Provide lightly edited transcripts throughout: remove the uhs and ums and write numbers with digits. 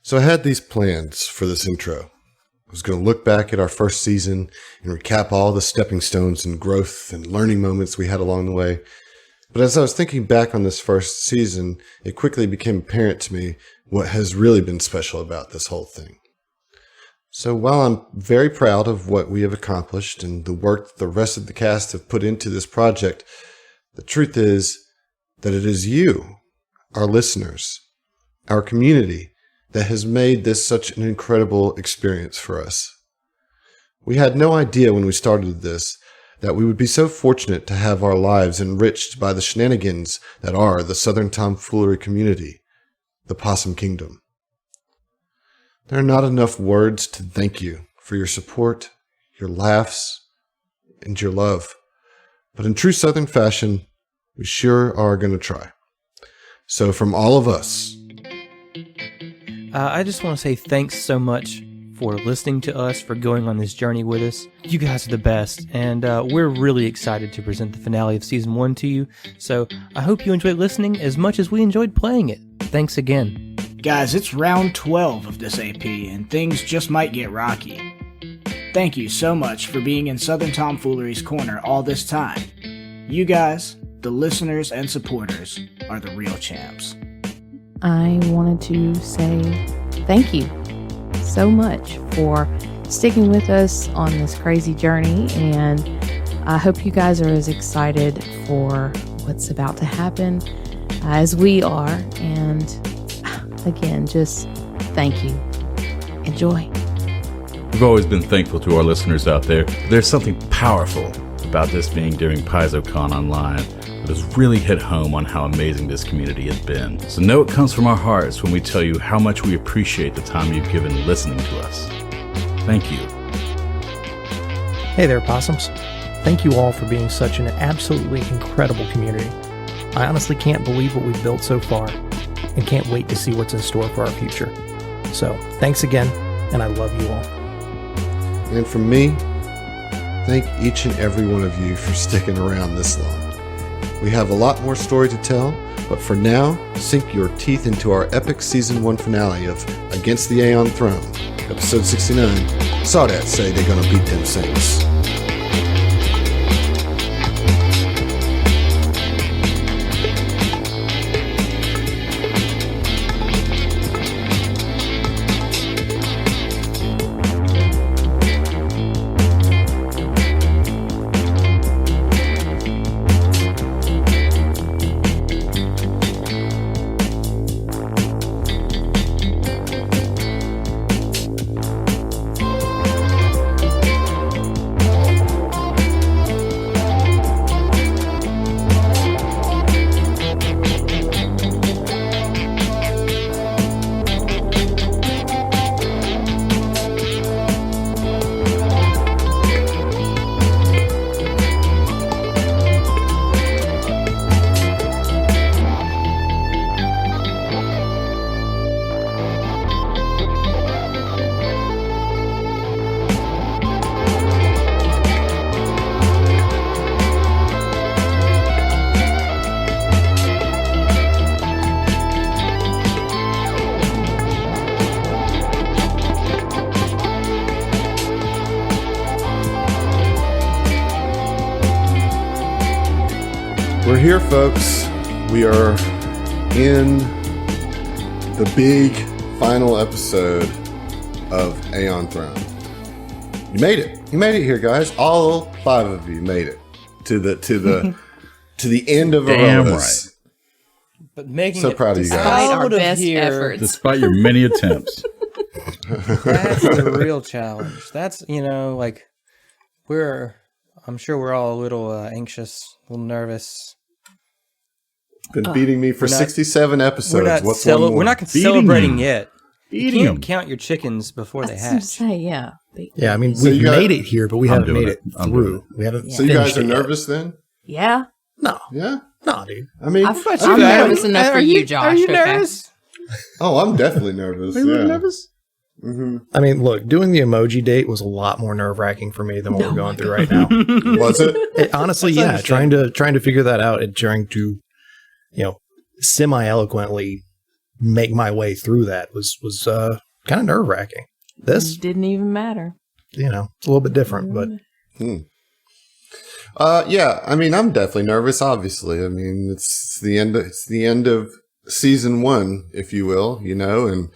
So I had these plans for this intro. I was going to look back at our first season and recap all the stepping stones and growth and learning moments we had along the way. But as I was thinking back on this first season, it quickly became apparent to me what has really been special about this whole thing. So while I'm very proud of what we have accomplished and the work that the rest of the cast have put into this project, the truth is that it is you, our listeners, our community, that has made this such an incredible experience for us. We had no idea when we started this that we would be so fortunate to have our lives enriched by the shenanigans that are the Southern Tomfoolery community, the Possum Kingdom. There are not enough words to thank you for your support, your laughs, and your love. But in true Southern fashion, we sure are going to try. So from all of us, I just want to say thanks so much for listening to us, for going on this journey with us. You guys are the best, and we're really excited to present the finale of Season 1 to you. So I hope you enjoyed listening as much as we enjoyed playing it. Thanks again. Guys, it's round 12 of this AP, and things just might get rocky. Thank you so much for being in Southern Tomfoolery's corner all this time. You guys, the listeners and supporters, are the real champs. I wanted to say thank you so much for sticking with us on this crazy journey, and I hope you guys are as excited for what's about to happen as we are. And again, just thank you. Enjoy. We've always been thankful to our listeners out there. There's something powerful about this being during PaizoCon Online that has really hit home on how amazing this community has been. So know it comes from our hearts when we tell you how much we appreciate the time you've given listening to us. Thank you. Hey there, Possums. Thank you all for being such an absolutely incredible community. I honestly can't believe what we've built so far and can't wait to see what's in store for our future. So, thanks again, and I love you all. and from me, thank each and every one of you for sticking around this long. We have a lot more story to tell, but for now, sink your teeth into our epic Season 1 finale of Against the Aeon Throne, Episode 69, Sardat say they're gonna beat them saints. We're here, folks. We are in the big final episode of Aeon Throne. You made it. You made it here, guys. All 5 of you made it to the to the end of Aeronis. Right. But making so it proud of you guys. Despite our out of best here, efforts. Despite your many attempts. That's the real challenge. That's, like, I'm sure we're all a little anxious, a little nervous. Been beating me for 67 episodes. What's one more? We're not celebrating yet. You Beating can't them. count your chickens before they I was going to hatch. say, yeah. Yeah, I mean, So we've you got- made it here, but we I'm haven't doing made it. it I'm doing through. We haven't. So you guys finished are it yet. nervous then? Yeah. No, Yeah? no, dude. I mean, I'm you nervous enough for you, Josh. Are you okay? nervous? oh, I'm definitely nervous. Are you yeah. nervous? Mm-hmm. I mean, look, doing the emoji date was a lot more nerve-wracking for me than what we're going through right now. Was it? Honestly, That's yeah, trying to figure that out and trying to, semi-eloquently make my way through that was kind of nerve wracking. This It didn't even matter. it's a little bit different, but Yeah, I mean, I'm definitely nervous, obviously. I mean, it's the end of season 1, if you will, and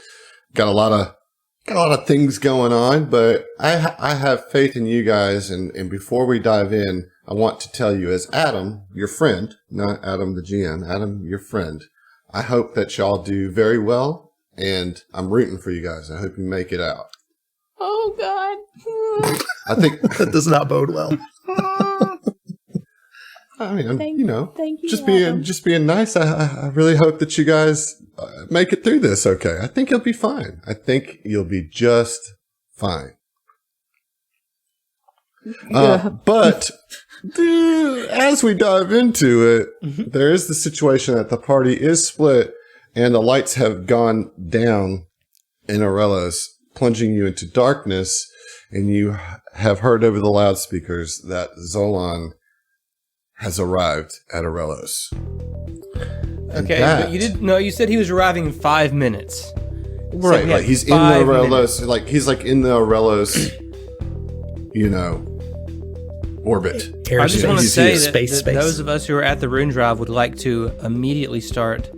got a lot of things going on, but I have faith in you guys. And before we dive in, I want to tell you, as Adam, your friend, not Adam the GM, Adam, your friend, I hope that y'all do very well, and I'm rooting for you guys. I hope you make it out. Oh, God. I think that does not bode well. I mean, Thank you, just being nice. I really hope that you guys make it through this okay. I think you'll be fine. I think you'll be just fine. But as we dive into it, there is the situation that the party is split and the lights have gone down in Aurelos, plunging you into darkness, and you have heard over the loudspeakers that Zolan has arrived at Aurelos. Okay, but you said he was arriving in 5 minutes. Right, like he's in the Aurelos, like he's like in the Aurelos, orbit. I just want to say that space. those of us who are at the Rune Drive would like to immediately start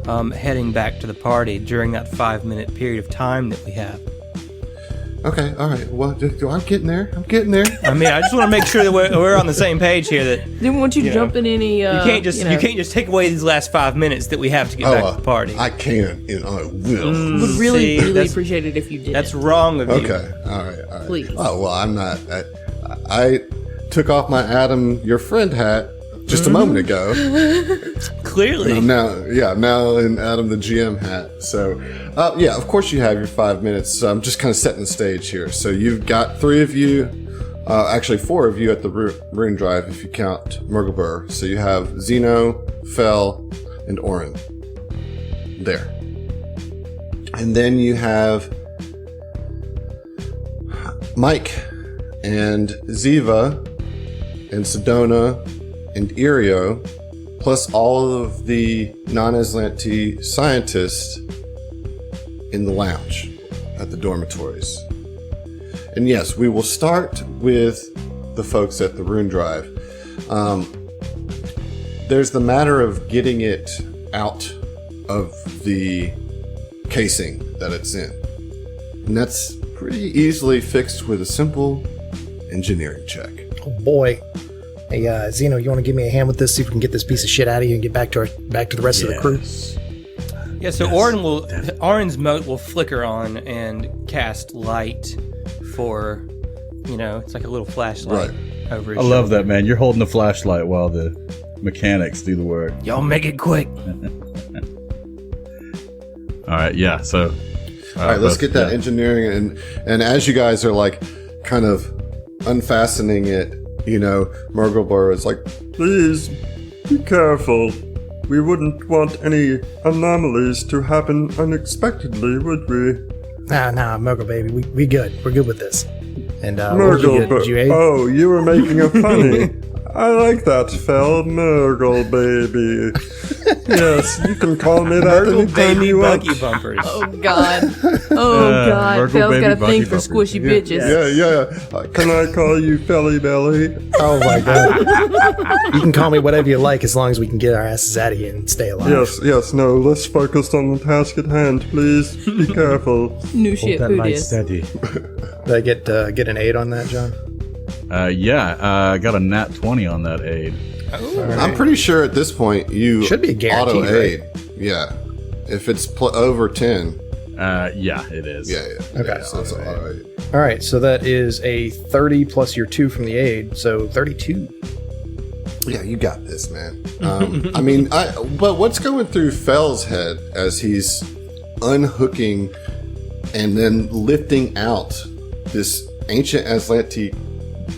heading back to the party during that 5-minute period of time that we have. Okay, all right. Well, I'm getting there. I mean, I just want to make sure that we're on the same page here. That Didn't want you to jump in any. you can't just take away these last 5 minutes that we have to get back to the party. I can and I will. Would really appreciate it if you did. That's wrong of you. Okay, all right. Please. Oh well, I'm not. I took off my Adam, your friend hat just a moment ago. Clearly. Now in Adam the GM hat. So, of course you have your 5 minutes. So I'm just kind of setting the stage here. So you've got 3 of you, actually 4 of you at the Rune Drive if you count Murglebur. So you have Zeno, Fel, and Orin there. And then you have Mike and Ziva and Sedona and Irio, plus all of the non-Aslanti scientists in the lounge at the dormitories. And yes, we will start with the folks at the Rune Drive. There's the matter of getting it out of the casing that it's in. And that's pretty easily fixed with a simple engineering check. Oh boy. Hey, Zeno, you want to give me a hand with this? See if we can get this piece of shit out of here and get back to the rest of the crew. Yeah, so Orin's mote will flicker on and cast light for, it's like a little flashlight over his I love that, man. You're holding the flashlight while the mechanics do the work. Y'all make it quick. All right, yeah. So, all right, let's get that engineering, and as you guys are like kind of unfastening it, Murglebur is like, please be careful. We wouldn't want any anomalies to happen unexpectedly, would we? Nah, Murgle baby, we good. We're good with this. And Murgle, you were making a funny. I like that, Fel. Murgle baby. Yes, you can call me that Murgle baby you buggy want. bumpers. Oh God. God. Fel's got a thing for squishy bitches. Yeah. Can I call you Felly Belly? Oh my God. You can call me whatever you like as long as we can get our asses out of here and stay alive. Yes, no, let's focus on the task at hand, please. Be careful. New shit, who dis? steady. Did I get an 8 on that, John? I got a nat 20 on that aid. Right. I'm pretty sure at this point you should be a guarantee, auto aid. Right? Yeah, if it's over 10. Yeah, it is. Yeah. Okay. So it's auto aid. All right, so that is a 30 plus your 2 from the aid, so 32. Yeah, you got this, man. But what's going through Fel's head as he's unhooking and then lifting out this ancient Aslanti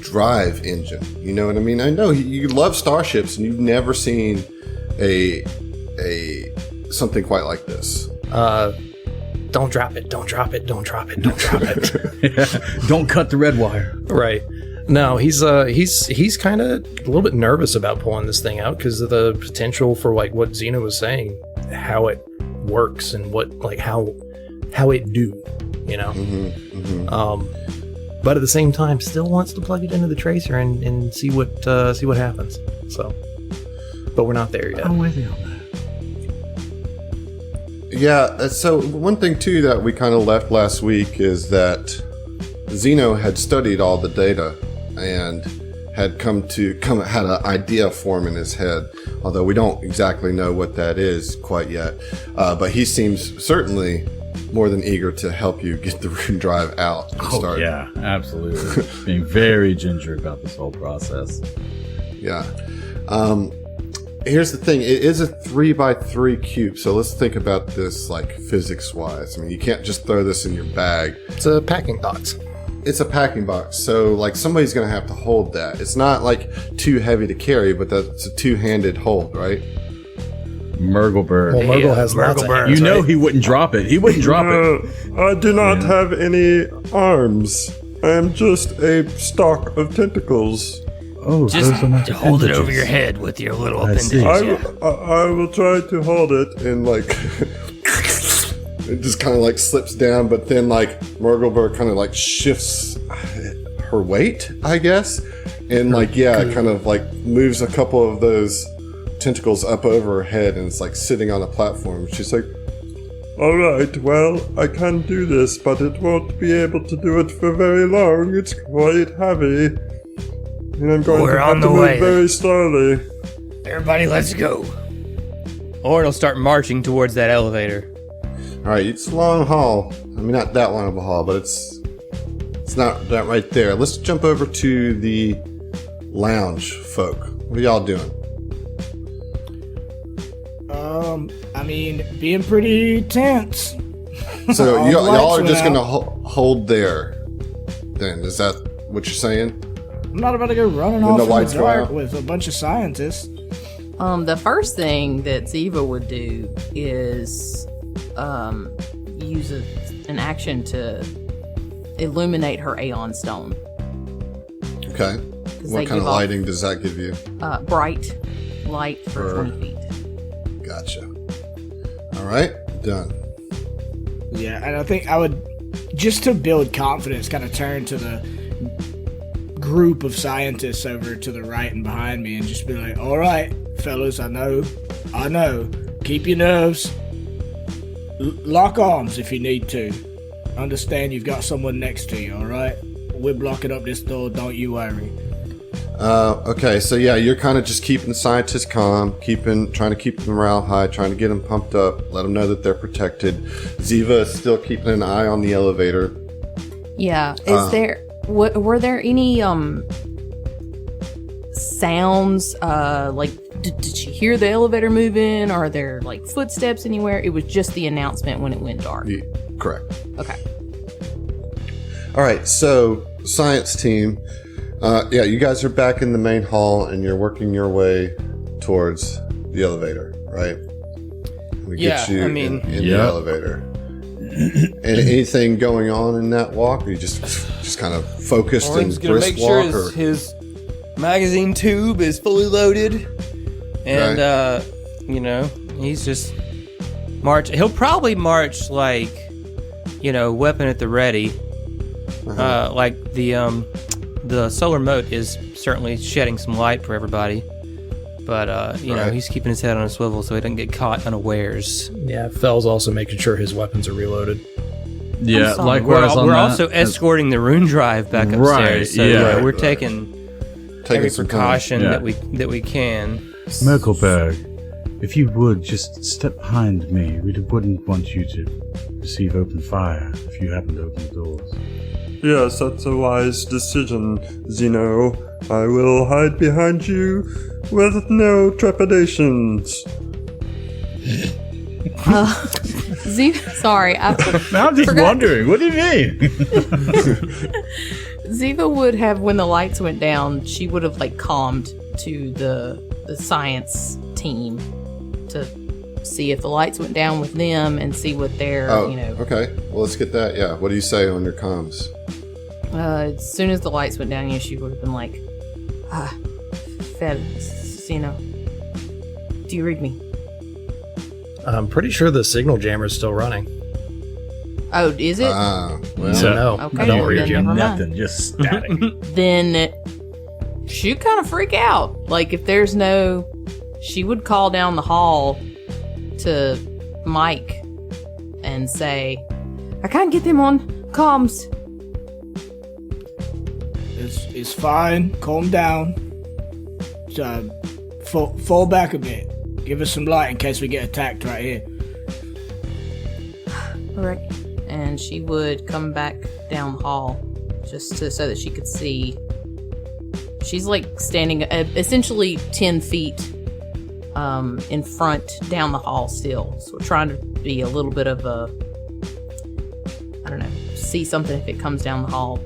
drive engine? You know what I mean? I know you love starships and you've never seen a something quite like this. Don't drop it. Don't cut the red wire. Right. No, he's kind of a little bit nervous about pulling this thing out because of the potential for like what Zeno was saying, how it works and what like how it do, you know. But at the same time, still wants to plug it into the tracer and see what happens. So, but we're not there yet. I'm with you on that. Yeah, so one thing too that we kind of left last week is that Zeno had studied all the data and had had an idea form in his head, although we don't exactly know what that is quite yet. But he seems certainly more than eager to help you get the rune drive out and start. Yeah, absolutely. Being very ginger about this whole process. Yeah. Here's the thing. It is a 3x3 cube, so let's think about this like physics-wise. I mean, you can't just throw this in your bag. It's a packing box. It's a packing box, so like somebody's going to have to hold that. It's not like too heavy to carry, but that's a two-handed hold, right? Murgleberg. Well, Murgle has lots of hands, You know right? he wouldn't drop it. He wouldn't drop it. I do not have any arms. I am just a stalk of tentacles. Oh, Just those are not hold it over appendages. your head with your little I see. appendage. I will try to hold it. And like it just kind of like slips down, but then like Murgleberg kind of like shifts her weight, I guess, and like kind of like moves a couple of those tentacles up over her head, and it's like sitting on a platform. She's like, All right, well, I can do this, but it won't be able to do it for very long. It's quite heavy. And I'm going We're to on have the to move way. very slowly. Everybody, let's go. Or it'll start marching towards that elevator. all right, it's a long haul. I mean, not that long of a haul, but it's not that right there. Let's jump over to the lounge folk. What are y'all doing? I mean, being pretty tense. So All the y'all lights are went just out. gonna hold there. Then is that what you're saying? I'm not about to go running When off the in the lights go dark out? with a bunch of scientists. The first thing that Ziva would do is use an action to illuminate her Aeon stone. Okay. they What kind give of off- lighting does that give you? Bright light for 20 feet. Gotcha. All right, done. Yeah, and I think I would, just to build confidence, kind of turn to the group of scientists over to the right and behind me and just be like, all right, fellas, I know. Keep your nerves. Lock arms if you need to. Understand you've got someone next to you, all right? We're blocking up this door, don't you worry. Okay, so yeah, you're kind of just keeping the scientists calm, trying to keep the morale high, trying to get them pumped up, let them know that they're protected. Ziva is still keeping an eye on the elevator. Yeah. Were there any sounds like did she hear the elevator move in? Are there like footsteps anywhere? It was just the announcement when it went dark. Yeah, correct. Okay. All right, so science team, you guys are back in the main hall and you're working your way towards the elevator, right? We get Yeah, you I mean- in the Yep. elevator. And anything going on in that walk? Or you just kind of focused Orin's and gonna brisk make sure walk? Or? his magazine tube is fully loaded, and he's just march. He'll probably march like, weapon at the ready. Like the solar moat is certainly shedding some light for everybody, but Right. he's keeping his head on a swivel so he doesn't get caught unawares. Yeah, Fell's also making sure his weapons are reloaded. Yeah, sorry. likewise on We're that. also escorting the rune drive back upstairs, Right, so yeah. we're Right. taking every some precaution Yeah. that we can. Merkelberg, if you would just step behind me, we wouldn't want you to receive open fire if you happen to open the doors. Yes, that's a wise decision, Zeno. I will hide behind you with no trepidations. Ziva, sorry, I'm just Forgot- wondering, what do you mean? Ziva would have, when the lights went down, she would have like calmed to the science team to see if the lights went down with them and see what their, Okay. Well, let's get that. Yeah. What do you say on your comms? as soon as the lights went down, she would have been like, Fed, do you read me? I'm pretty sure the signal jammer is still running. Oh, is it? Well, So no, Okay, I don't then read you. never mind. Nothing, just static. Then she'd kind of freak out. Like, if there's no... She would call down the hall to Mike and say, I can't get them on comms. It's fine. Calm down. Fall back a bit. Give us some light in case we get attacked right here. All right. And she would come back down the hall just so that she could see. She's like standing essentially 10 feet in front down the hall still. So we're trying to be a little bit of a, I don't know, see something if it comes down the hall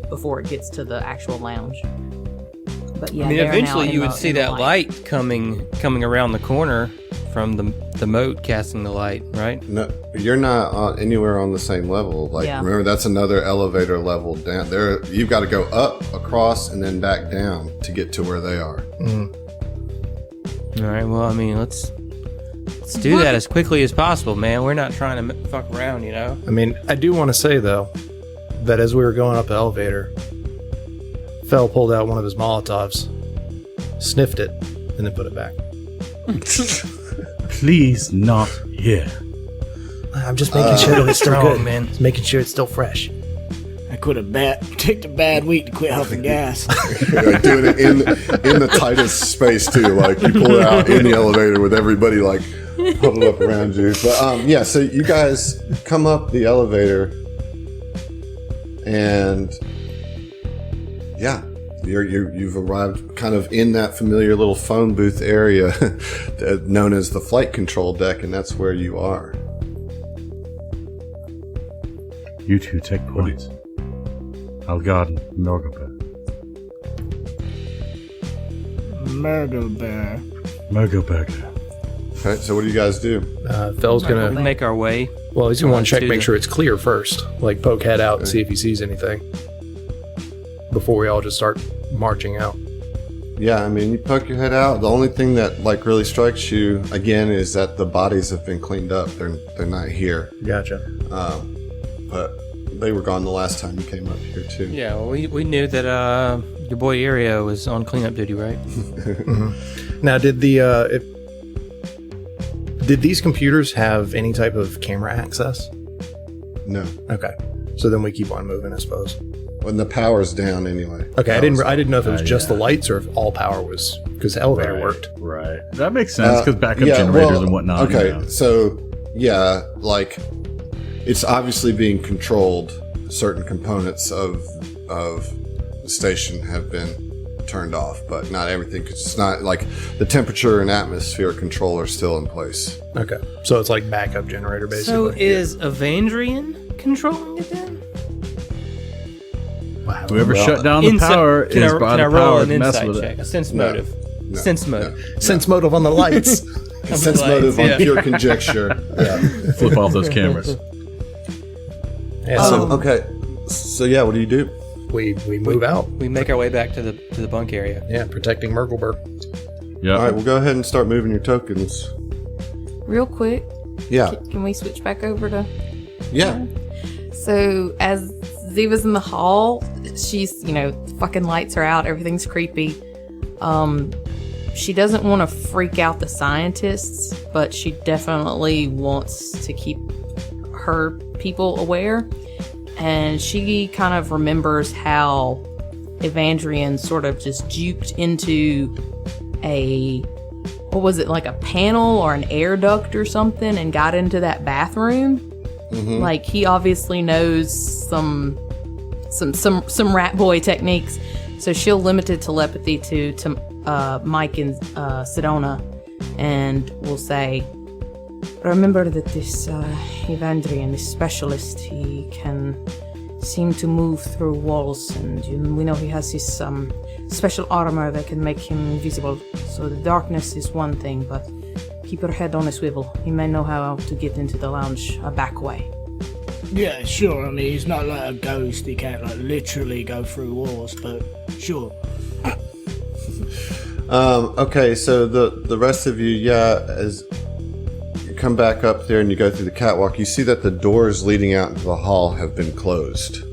before it gets to the actual lounge. But yeah, I mean, they're eventually now you in would the- see in the that light coming around the corner from the moat casting the light, right? no, you're not anywhere on the same level. Like, Yeah. remember, that's another elevator level down there. You've got to go up, across, and then back down to get to where they are. All right. Well, I mean, let's do that as quickly as possible, man. We're not trying to fuck around, you know. I mean, I do want to say, though, that as we were going up the elevator, Fell pulled out one of his Molotovs, sniffed it, and then put it back. Please not here. I'm just making sure it's still strong, good, man. Just making sure it's still fresh. I could have took a bad week to quit huffing gas. Like, doing it in the tightest space too. Like, you pull it out in the elevator with everybody like huddled up around you. But yeah, so you guys come up the elevator, and yeah, you've arrived kind of in that familiar little phone booth area known as the flight control deck, and that's where you are. You two take points. I'll guard Morgober. Morgoberger. Okay, so what do you guys do? Fell's We gonna, make our way. well, he's gonna want to check, to make the- sure it's clear first. Like, poke head out and see if he sees anything before we all just start marching out. Yeah, I mean, you poke your head out. The only thing that like really strikes you again is that the bodies have been cleaned up. They're not here. Gotcha. But they were gone the last time you came up here too. Yeah, well, we knew that your boy Aerio was on cleanup duty, right? Now, did these computers have any type of camera access? No, Okay, so then we keep on moving, I suppose. when the power's down anyway. Okay, I didn't know if it was just yeah. the lights or if all power was, because the elevator worked. Right. That makes sense because backup yeah, generators well, and whatnot. Okay, you know. so yeah, like it's obviously being controlled. Certain components of the station have been turned off, but not everything. 'Cause it's not like the temperature and atmosphere control are still in place. Okay, so it's like backup generator, So basically. is Evandrian controlling it then? Whoever Well, shut down the Insight- power can is I, by can I the roll power an to mess insight with check? it. A sense No, motive. no, Sense motive. Sense motive on the lights. Sense motive on yeah. pure conjecture. Yeah. Flip off those cameras. Yeah, so Okay. So yeah, what do you do? we move out. We make our way back to the bunk area. Yeah, protecting Merkelberg. Yeah. All right, well, go ahead and start moving your tokens. Real quick, Yeah, can we switch back over to... yeah. So as Ziva's in the hall, she's, fucking lights are out, everything's creepy. She doesn't want to freak out the scientists, but she definitely wants to keep her people aware. And she kind of remembers how Evandrian sort of just juked into what was it, like a panel or an air duct or something, and got into that bathroom. Mm-hmm. Like, he obviously knows some rat boy techniques, so she'll limit it telepathy to Mike and Sedona, and will say, remember that this Evandrian, this specialist, he can seem to move through walls, and we know he has his special armor that can make him invisible. So the darkness is one thing, but keep your head on a swivel. He may know how to get into the lounge a back way. Yeah, sure. I mean, he's not like a ghost. He can't like literally go through walls, but sure. Okay, so the rest of you, yeah, as you're come back up there and you go through the catwalk, you see that the doors leading out into the hall have been closed.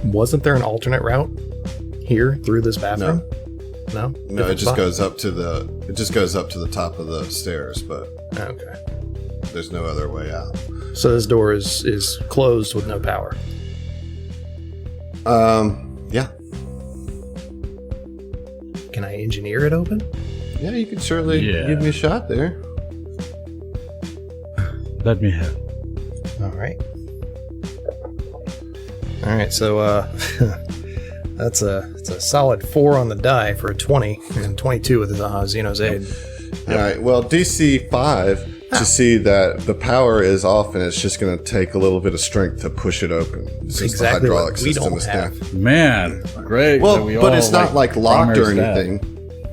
Wasn't there an alternate route here through this bathroom? No, No, it just goes up to the top of the stairs, but Okay. there's no other way out. So this door is closed with no power. Yeah. Can I engineer it open? Yeah, you could certainly Yeah. give me a shot there. Let me help. All right. All right. So it's a solid 4 on the die for a 20 and 22 with Xeno's aid. All right. Well, DC 5 to see that the power is off and it's just going to take a little bit of strength to push it open. Since Exactly the hydraulic what we system don't is have. down. Man, great. Well, that we but all, it's not like locked or primary stab. anything.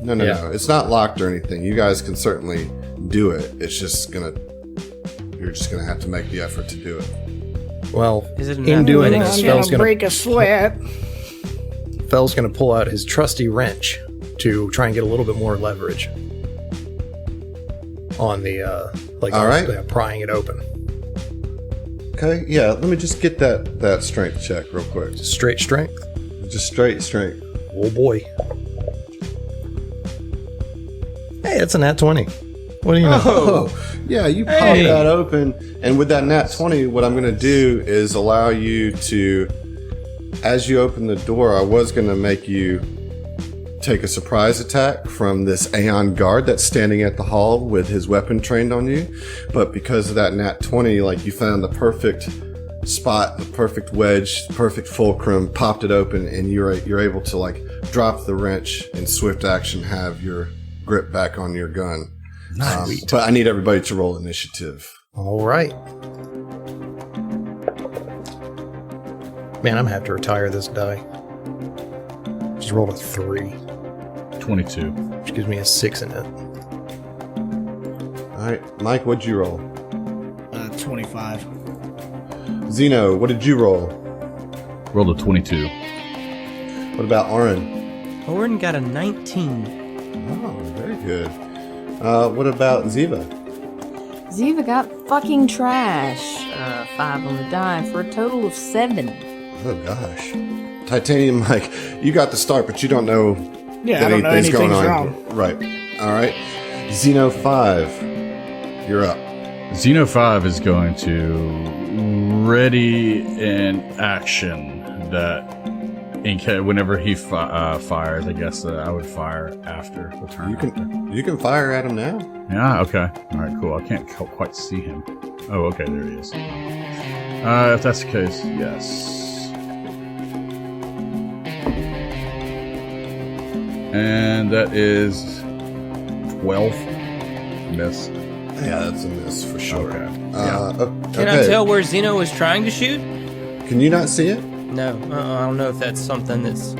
No, Yeah. no. It's not locked or anything. You guys can certainly do it. It's just you're just gonna have to make the effort to do it. Well, Is it an in doing athletic this, skill? Fell's gonna break a sweat. pull out his trusty wrench to try and get a little bit more leverage on the All right. prying it open. Okay. Yeah. Let me just get that strength check real quick. Straight strength. Just straight strength. Oh boy. Hey, it's a nat 20. What do you know? Oh, yeah, you pop Hey. that open, and with that nat 20, what I'm going to do is allow you to, as you open the door, I was going to make you take a surprise attack from this Aeon guard that's standing at the hall with his weapon trained on you, but because of that nat 20, like, you found the perfect spot, the perfect wedge, the perfect fulcrum, popped it open, and you're able to, like, drop the wrench in swift action, have your grip back on your gun. But I need everybody to roll initiative. All right. Man, I'm gonna have to retire this die. Just rolled a 3, 22. which gives me a 6 in it. All right, Mike, what'd you roll? 25. Zeno, what did you roll? Rolled a 22. What about Oren? Orin got a 19. Oh, very good. What about Ziva? Ziva got fucking trash. 5 on the die for a total of 7. Oh gosh. Titanium, Mike, you got the start, but you don't know Yeah, that I don't know anything's going anything's on. wrong. Right. All right. Zeno 5, you're up. Xeno 5 is going to ready in action that in case whenever he fires, I guess I would fire after the turn. You can fire at him now. Yeah, okay. All right, cool. I can't quite see him. Oh, okay, there he is. If that's the case, yes. And that is 12. Miss. Yeah, that's a miss for sure. Okay. Can I tell where Zeno was trying to shoot? Can you not see it? No, I don't know if that's something that's...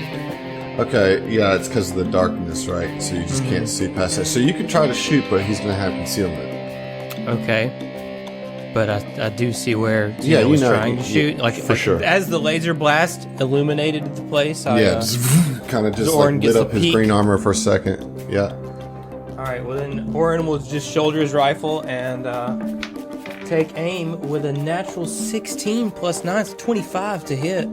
Okay, yeah, it's because of the darkness, right? So you just can't see past that. So you can try to shoot, but he's going to have concealment. Okay. But I do see where Zeno Yeah, you was know, trying to shoot. Like, for sure. As the laser blast illuminated the place, Just kind of just Orin like gets lit a up his peek. green armor for a second. Yeah. All right, well then Orin will just shoulder his rifle and take aim with a natural 16 plus 9, so 25 to hit.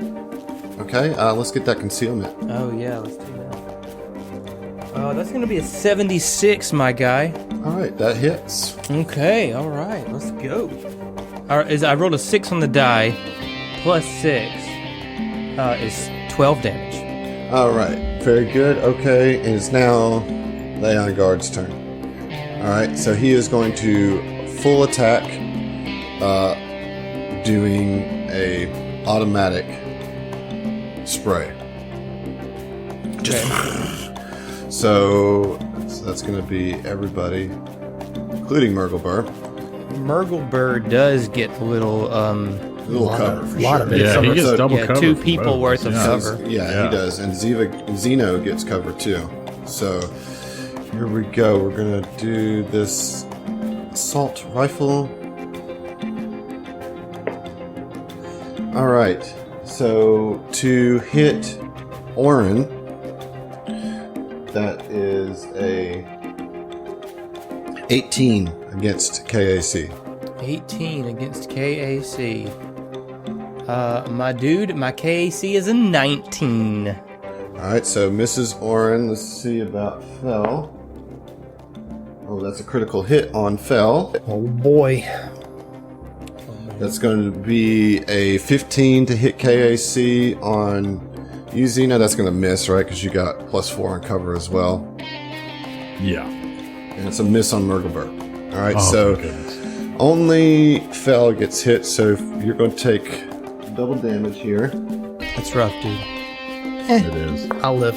Okay, let's get that concealment. Oh yeah, let's do that. That's going to be a 76, my guy. All right, that hits. Okay, all right, let's go. All right, I rolled a 6 on the die, plus 6 is 12 damage. All right, very good. Okay, and it's now the Aeon Guard's turn. All right, so he is going to full attack, doing a automatic spray. Just so that's going to be everybody, including Murgleburr. Murgleburr does get a little Cover for lot sure. of it. Yeah, he gets double yeah, cover. 2 for people both. worth of Yeah. cover. Yeah, he does. And Zeno gets cover too. So here we go. We're going to do this assault rifle. All right. So to hit Orin, That is a 18 against KAC. 18 against KAC. My dude, my KAC is a 19. Alright, so Mrs. Oren, let's see about Fel. Oh, that's a critical hit on Fel. Oh boy. That's going to be a 15 to hit KAC on you, Xena. That's going to miss, right? Because you got +4 on cover as well. Yeah. And it's a miss on Murgelberg. Alright, Oh, so my goodness. only Fel gets hit, so you're going to take double damage here. That's rough, dude. It is. I'll live.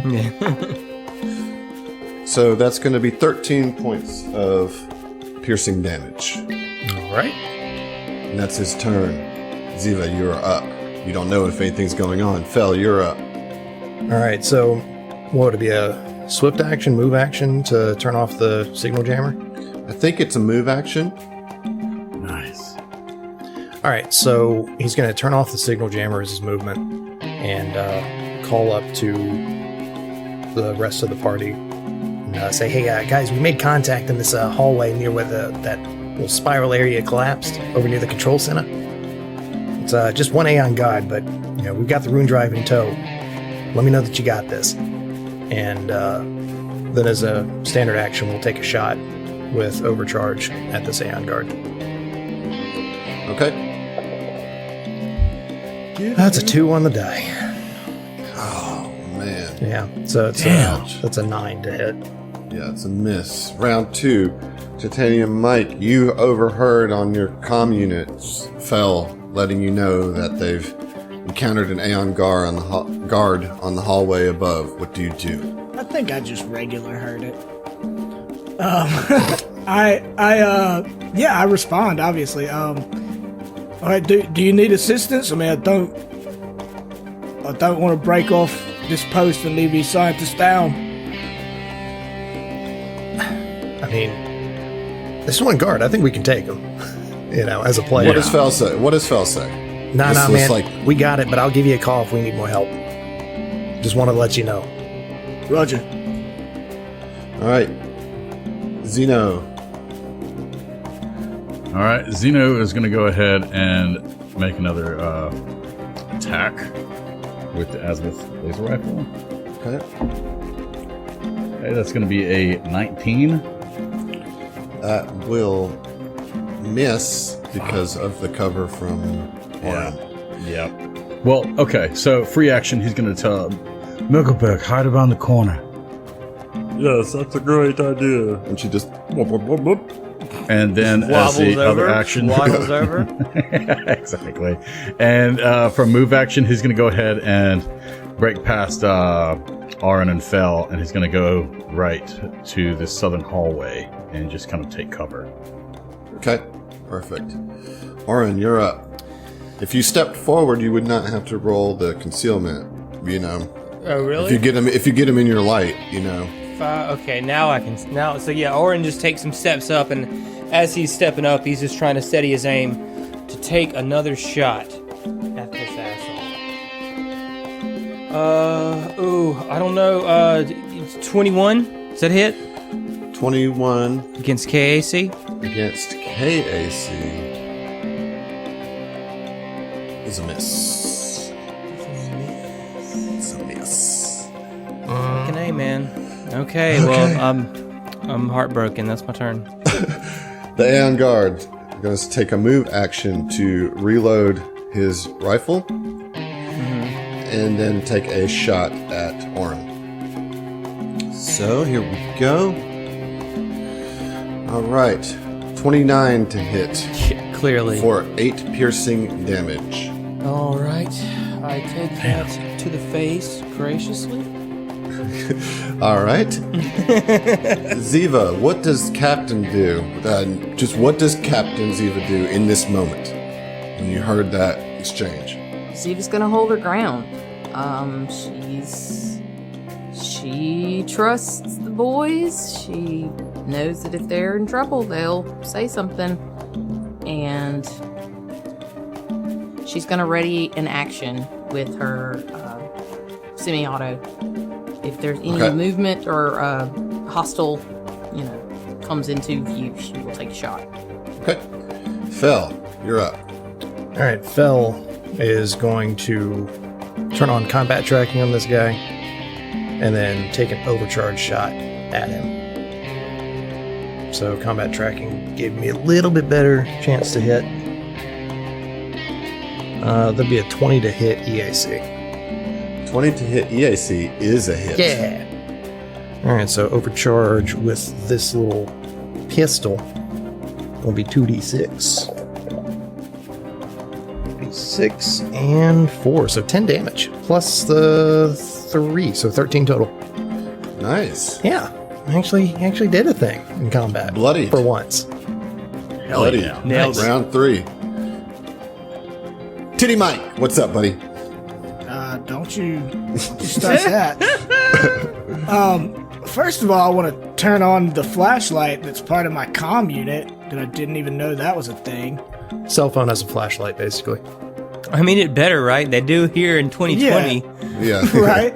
Yeah. So that's going to be 13 points of piercing damage. All right. And that's his turn. Ziva, you're up. You don't know if anything's going on. Fel, you're up. All right. So, what would it be? A swift action, move action to turn off the signal jammer? I think it's a move action. Nice. All right. So he's going to turn off the signal jammer as his movement and call up to the rest of the party and say, "Hey, guys, we made contact in this hallway near where that little spiral area collapsed over near the control center. It's just one Aeon guard, but we've got the rune drive in tow. Let me know that you got this." And then as a standard action, we'll take a shot with overcharge at this Aeon guard. Okay. That's a 2 on the die. Oh, man. Yeah, so it's that's a 9 to hit. Yeah, it's a miss. Round 2. Titanium Mike, you overheard on your comm units Fel letting you know that they've encountered an Aeon guard on the hallway above. What do you do? I think I just regular heard it. I respond, obviously. All right, do you need assistance? I mean, I don't want to break off this post and leave these scientists down. I mean, this one guard, I think we can take him. As a player. What does Fel say? Nah, This man. looks We got it, but I'll give you a call if we need more help. Just want to let you know. Roger. All right. Zeno. All right, Zeno is going to go ahead and make another attack with the azimuth laser rifle. Okay. Okay, that's going to be a 19. That will miss because of the cover from Oren. Yeah. Well, okay, so free action, he's going to tell Muggelberg, hide around the corner. Yes, that's a great idea. And she just... And then as the other action... Waddles over. Exactly. And for move action, he's going to go ahead and break past Aaron and Fel, and he's going to go right to the southern hallway and just kind of take cover. Okay, perfect. Oren, you're up. If you stepped forward, you would not have to roll the concealment. Oh, really? If you get him in your light, Okay, now I can. So yeah, Oren just takes some steps up, and as he's stepping up, he's just trying to steady his aim to take another shot at this asshole. I don't know. 21. Does that hit? 21 Against KAC? against KAC is a miss. It's a miss. Fucking A, man. Okay, well, I'm heartbroken. That's my turn. The Aeon Guard is going to take a move action to reload his rifle and then take a shot at Oren. So here we go. All right, 29 to hit Clearly. for 8 piercing damage. All right. I take that to the face graciously. All right. Ziva, what does Captain do? What does Captain Ziva do in this moment when you heard that exchange? Ziva's gonna hold her ground. She trusts the boys. She knows that if they're in trouble, they'll say something. And she's gonna ready an action with her semi-auto If there's any Okay. movement or hostile, comes into view, she will take a shot. Okay. Fel, you're up. All right, Fel is going to turn on combat tracking on this guy and then take an overcharge shot at him. So combat tracking gave me a little bit better chance to hit. There'll be a 20 to hit EAC. 20 to hit EAC is a hit. Yeah. All right, so overcharge with this little pistol will be 2d6. 6 and 4, so 10 damage plus the 3, so 13 total. Nice. Yeah, I actually did a thing in combat. Bloodied. For once. Bloody. yeah. Nailed it. Round 3. Titty Mike, what's up, buddy? Don't you start that. First of all, I want to turn on the flashlight that's part of my comm unit that I didn't even know that was a thing. Cell phone has a flashlight, basically. I mean, it better, right? They do here in 2020. Yeah. Right?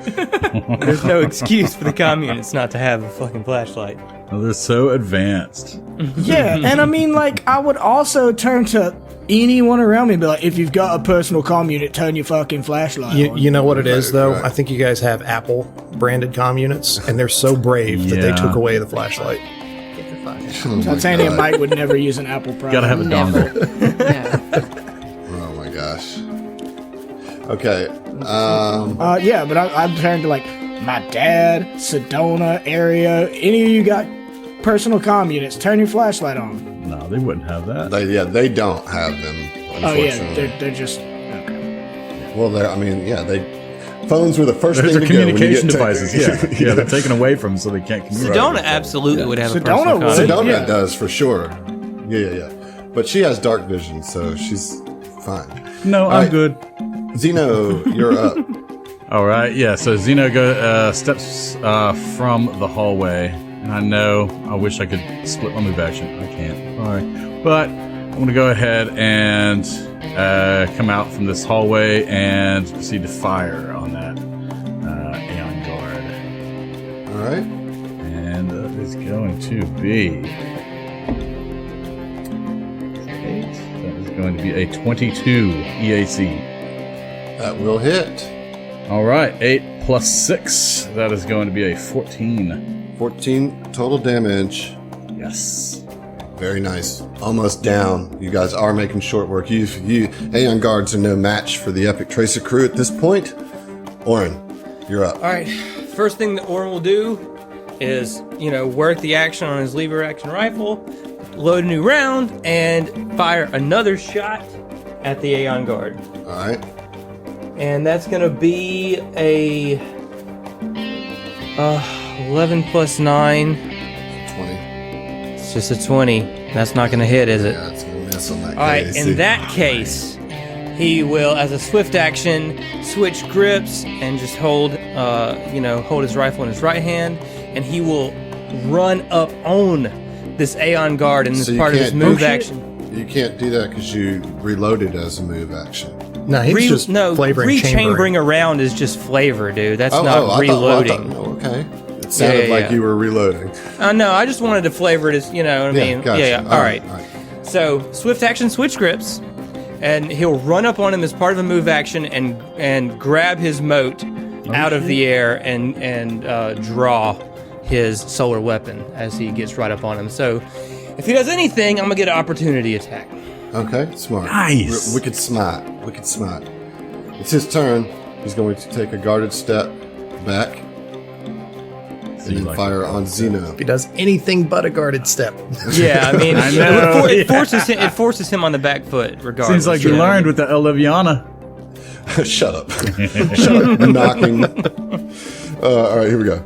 There's no excuse for the communists not to have a fucking flashlight. Oh, they're so advanced. Yeah, and I mean, like, I would also turn to anyone around me and be like, if you've got a personal comm unit, turn your fucking flashlight on. You know what it is, though? right. I think you guys have Apple branded comm units, and they're so brave that they Yeah. took away the flashlight. Get the fuck out. Oh my Titanium God. Mike would never use an Apple product. Gotta have a Never. dongle. No. Oh my gosh. Okay. Yeah, but I'm turned to, like, my dad, Sedona area. Any of you got personal comm units, turn your flashlight on. No, they wouldn't have that. They don't have them. Oh, yeah, Unfortunately. they're just... Okay. Well, phones were the first Those thing are to go when you communication get devices. Yeah, they're taken away from them so they can't communicate. Sedona absolutely would have a Sedona personal would. comm. Sedona Yeah. does for sure. Yeah. But she has dark vision, so she's fine. No, I'm right. good. Zeno, you're up. All right, yeah. So Zeno steps from the hallway, and I wish I could split my move action. I can't. Sorry, but I'm gonna go ahead and come out from this hallway and proceed to fire on that Aeon guard, All right. and that is going to be 8. That is going to be a 22 EAC. That will hit. All right, 8 plus 6. That is going to be a 14. 14 total damage. Yes. Very nice. Almost down. You guys are making short work. You Aeon guards are no match for the Epic Tracer crew at this point. Oren, you're up. All right. First thing that Orin will do is, work the action on his lever action rifle, load a new round, and fire another shot at the Aeon guard. All right. And that's going to be a 11 plus 9. 20. It's just a 20. That's not going to hit, is it? Yeah, it's going to miss on that. All right, AAC. in that case, he will, as a swift action, switch grips and just hold his rifle in his right hand, and he will run up on this Aeon guard in this So you part of his can't- move Oh, shit. action. You can't do that because you reloaded as a move action. No, he's just flavoring Re-chambering around is just flavor, dude. That's I not thought- reloading. okay. It sounded Yeah. like you were reloading. No, I just wanted to flavor it as, you know what I mean? Gotcha. Yeah. All right. All right. So, swift action switch grips, and he'll run up on him as part of a move action and grab his moat out of the air and draw his solar weapon as he gets right up on him. So, if he does anything, I'm going to get an opportunity attack. Okay, smart. Nice. Wicked smart. Wicked smart. It's his turn. He's going to take a guarded step back and then like fire on Zeno. If he does anything but a guarded step. Yeah, I mean, I know, it forces him on the back foot, regardless. Seems like you know? learned with the Eleviana. Shut up. Shut up. Knocking. All right, here we go.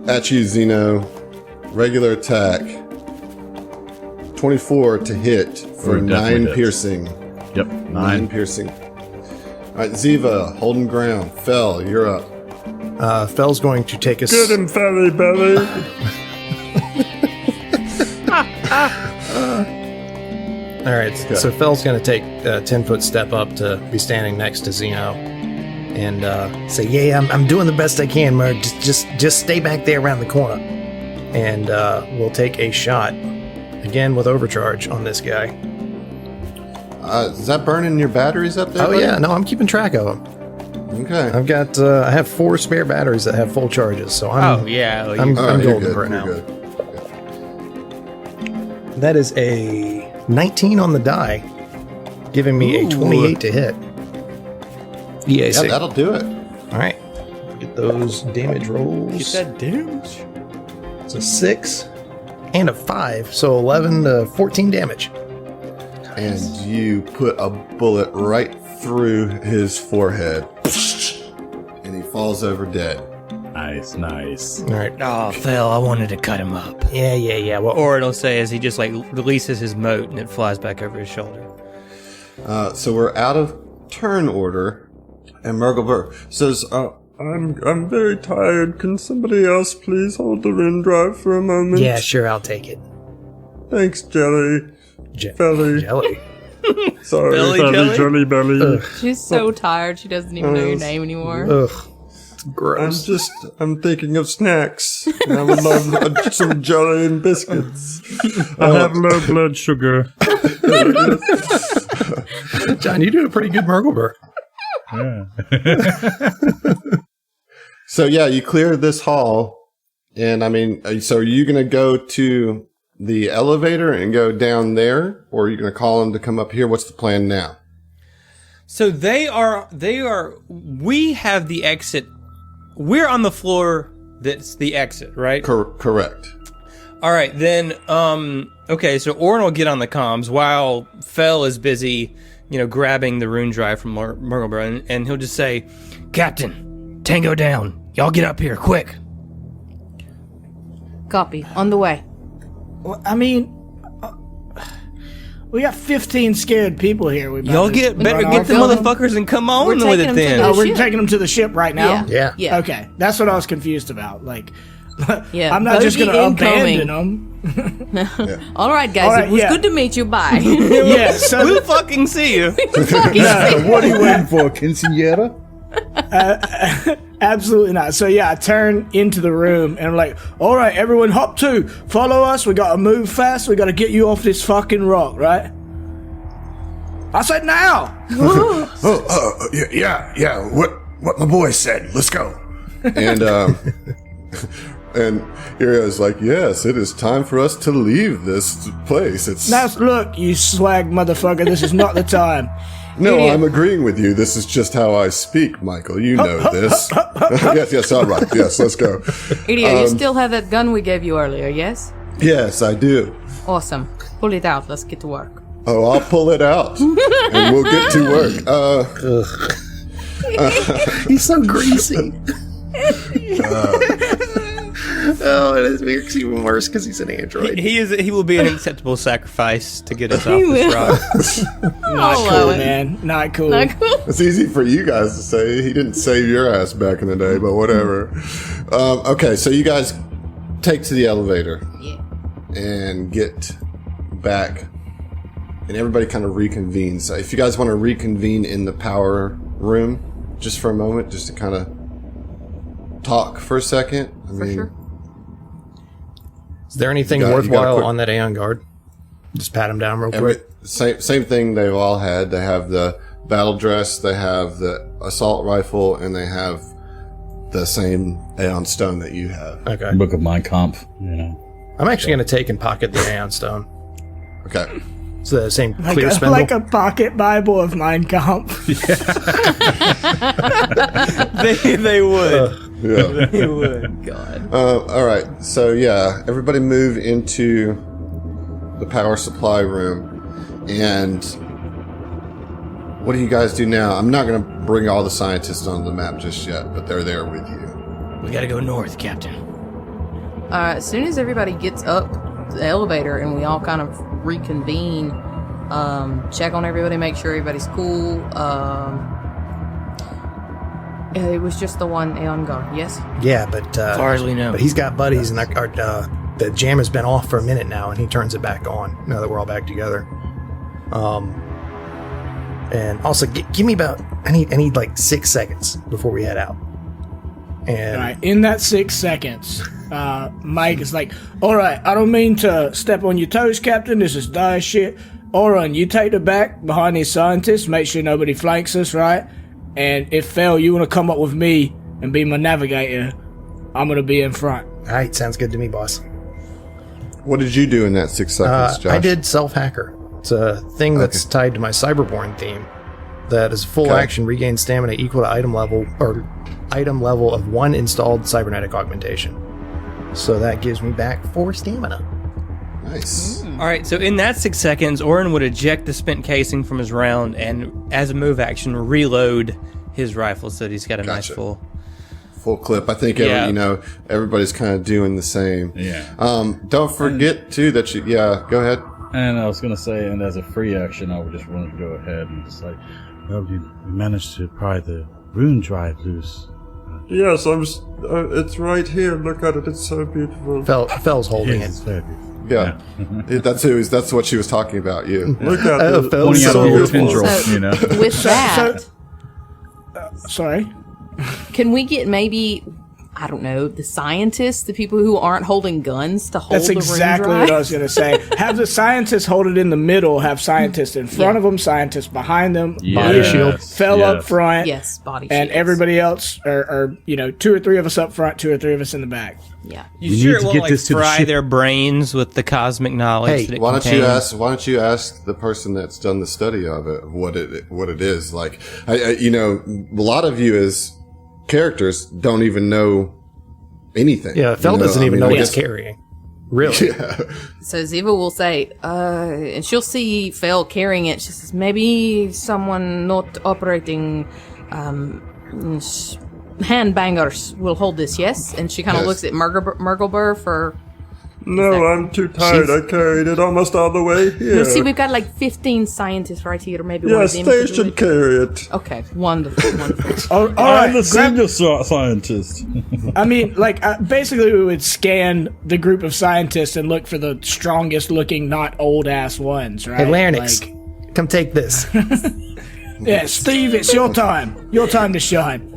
At you, Zeno. Regular attack. 24 to hit for Ooh, definitely 9 hits. piercing. Yep, 9. Piercing. All right, Ziva, holding ground. Fel, you're up. Fel's going to take a... Get him, Felly Belly. All right, so Fel's going to take a 10-foot step up to be standing next to Zeno and say, "Yeah, I'm doing the best I can, Merg. Just stay back there around the corner." And we'll take a shot again with overcharge on this guy. Is that burning your batteries up there? Oh buddy? yeah, no, I'm keeping track of them. Okay. I've got I have 4 spare batteries that have full charges, so I'm I'm you're golden good, right you're now. good. That is a 19 on the die, giving me a 28 to hit. EAC. Yeah, that'll do it. All right, get those damage rolls. Get that damage. It's a 6 and a 5, so 11 to 14 damage. And you put a bullet right through his forehead, and he falls over dead. Nice. All right. Oh, Phil, I wanted to cut him up. Yeah. Well, Or it'll say as he just like releases his moat and it flies back over his shoulder. So we're out of turn order, and Murgleberg says, I'm very tired. Can somebody else please hold the wind drive for a moment? yeah, sure, I'll take it. Thanks, Jelly. Belly. Jelly. Sorry, Belly Belly, jelly? Jelly Belly. She's so tired she doesn't even know your name anymore. Ugh, it's gross. I'm thinking of snacks. I would love some jelly and biscuits. I have low blood sugar. John, you did a pretty good Murgleberg. so yeah, you clear this hall, and I mean, so are you going to go to the elevator and go down there, or are you going to call them to come up here? What's the plan now? So we have the exit. We're on the floor that's the exit, right? Correct. All right, then, okay, so Orin will get on the comms while Fel is busy, grabbing the rune drive from Murgleberg, and he'll just say, "Captain, Tango down. Y'all get up here, quick." Copy. On the way. Well, I mean, we got 15 scared people here. Y'all better get the motherfuckers and come on with it then. We're taking them to the ship right now? Yeah. Okay, that's what I was confused about. Like, Yeah, I'm not just going to incoming. abandon them. All right, guys. All right, it was yeah. good to meet you. Bye. Yeah, so We'll fucking see you. What are you waiting for, quinceañera? absolutely not. So yeah, I turn into the room and I'm like, all right, everyone hop to. Follow us. We got to move fast. We got to get you off this fucking rock, right? I said now. Yeah. What my boy said. Let's go. And and Irio's like, yes, it is time for us to leave this place. It's Now, look, you swag motherfucker. This is not the time. no, Idiot. I'm agreeing with you. This is just how I speak, Michael. You know this. yes, all right. Yes, let's go. Idiot, you still have that gun we gave you earlier, yes? Yes, I do. Awesome. Pull it out. Let's get to work. Oh, I'll pull it out, and we'll get to work. He's so greasy. Oh, it makes it even worse because he's an android. He will be an acceptable sacrifice to get us off this rock. Not I'll cool, allow it. man. Not cool. Not cool. It's easy for you guys to say. He didn't save your ass back in the day, but whatever. Okay, so you guys take to the elevator and get back, and everybody kind of reconvenes. If you guys want to reconvene in the power room just for a moment, just to kind of talk for a second. I mean, sure. Is there anything You got a worthwhile quick- on that Aeon guard? Just pat him down real quick. Same thing they've all had. They have the battle dress, they have the assault rifle, and they have the same Aeon stone that you have. Okay. Book of Mein Kampf, I'm actually going to take and pocket the Aeon stone. Okay. It's the same clear Like spindle. like a pocket Bible of Mein Kampf. They would. Yeah. They would. God. All right. So yeah, everybody move into the power supply room, and what do you guys do now? I'm not going to bring all the scientists onto the map just yet, but they're there with you. We gotta go north, Captain. As soon as everybody gets up the elevator and we all kind of reconvene, check on everybody, make sure everybody's cool. It was just the one Aeon guard, yes? Yeah, but As far as we know. but he's got buddies, and the jam has been off for a minute now, and he turns it back on now that we're all back together. And also, give me about, I need like 6 seconds before we head out. And All right, in that 6 seconds, Mike is like, all right, I don't mean to step on your toes, Captain. This is dire shit. Oren, you take the back behind these scientists. Make sure nobody flanks us, right? And if Fel, you want to come up with me and be my navigator, I'm going to be in front. all right, sounds good to me, boss. What did you do in that 6 seconds, Josh? I did self-hacker. It's a thing that's tied to my Cyberborn theme. That is full action, regain stamina equal to item level of 1 installed cybernetic augmentation. So that gives me back 4 stamina. Nice. All right, so in that 6 seconds, Oren would eject the spent casing from his round and, as a move action, reload his rifle so that he's got a nice full clip. I think everybody's kind of doing the same. Yeah. Don't forget too that you. Yeah, go ahead. And I was going to say, and as a free action, I would just want to go ahead and just like, well, you managed to pry the rune drive loose. Yes, it's right here. Look at it. It's so beautiful. Fel's holding It's it. very beautiful. Yeah, that's what she was talking about. You. Look at it. Fel's Pointing out so your beautiful. tendril, So, you know. with that, Sorry? can we get maybe, I don't know, the scientists, the people who aren't holding guns to hold That's the exactly rune what I drive? was going to say. Have the scientists hold it in the middle, have scientists in front of them, scientists behind them, Body shield. Fel up front, Yes, body and shields. everybody else are 2 or 3 of us up front, 2 or 3 of us in the back. Yeah. You We sure need it to won't get like this to the fry ship. their brains with the cosmic knowledge Hey, that it Why don't contains? you ask the person that's done the study of it what it is like? A lot of you as characters don't even know anything. Yeah, Fel doesn't even know I what he's guess- carrying. Really? Yeah. So Ziva will say, and she'll see Fel carrying it. She says, maybe someone not operating hand bangers will hold this, yes? And she kind of Yes. looks at Murglebur for... No, I'm too tired. I carried it almost all the way here. You see, we've got like 15 scientists right here. Maybe one Yes, of them they could do should it. carry it. Okay, wonderful, wonderful. All right, grab- scientist. I mean, basically we would scan the group of scientists and look for the strongest looking, not old ass ones, right? Hey, Larynx, come take this. Yeah, Steve, it's your time. Your time to shine.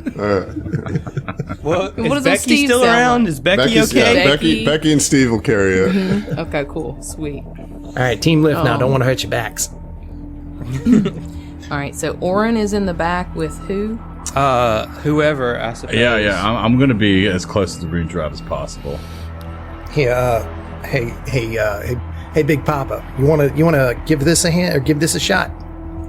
Well, What is does Becky Steve still sound around? like? Is Becky Becky's, okay? yeah, Becky. Becky and Steve will carry it. Okay, cool, sweet. All right, team lift now. Don't want to hurt your backs. All right, so Oren is in the back with who? Whoever, I suppose. Yeah. I'm going to be as close to the rune drive as possible. Hey, Big Papa, you wanna give this a hand or give this a shot?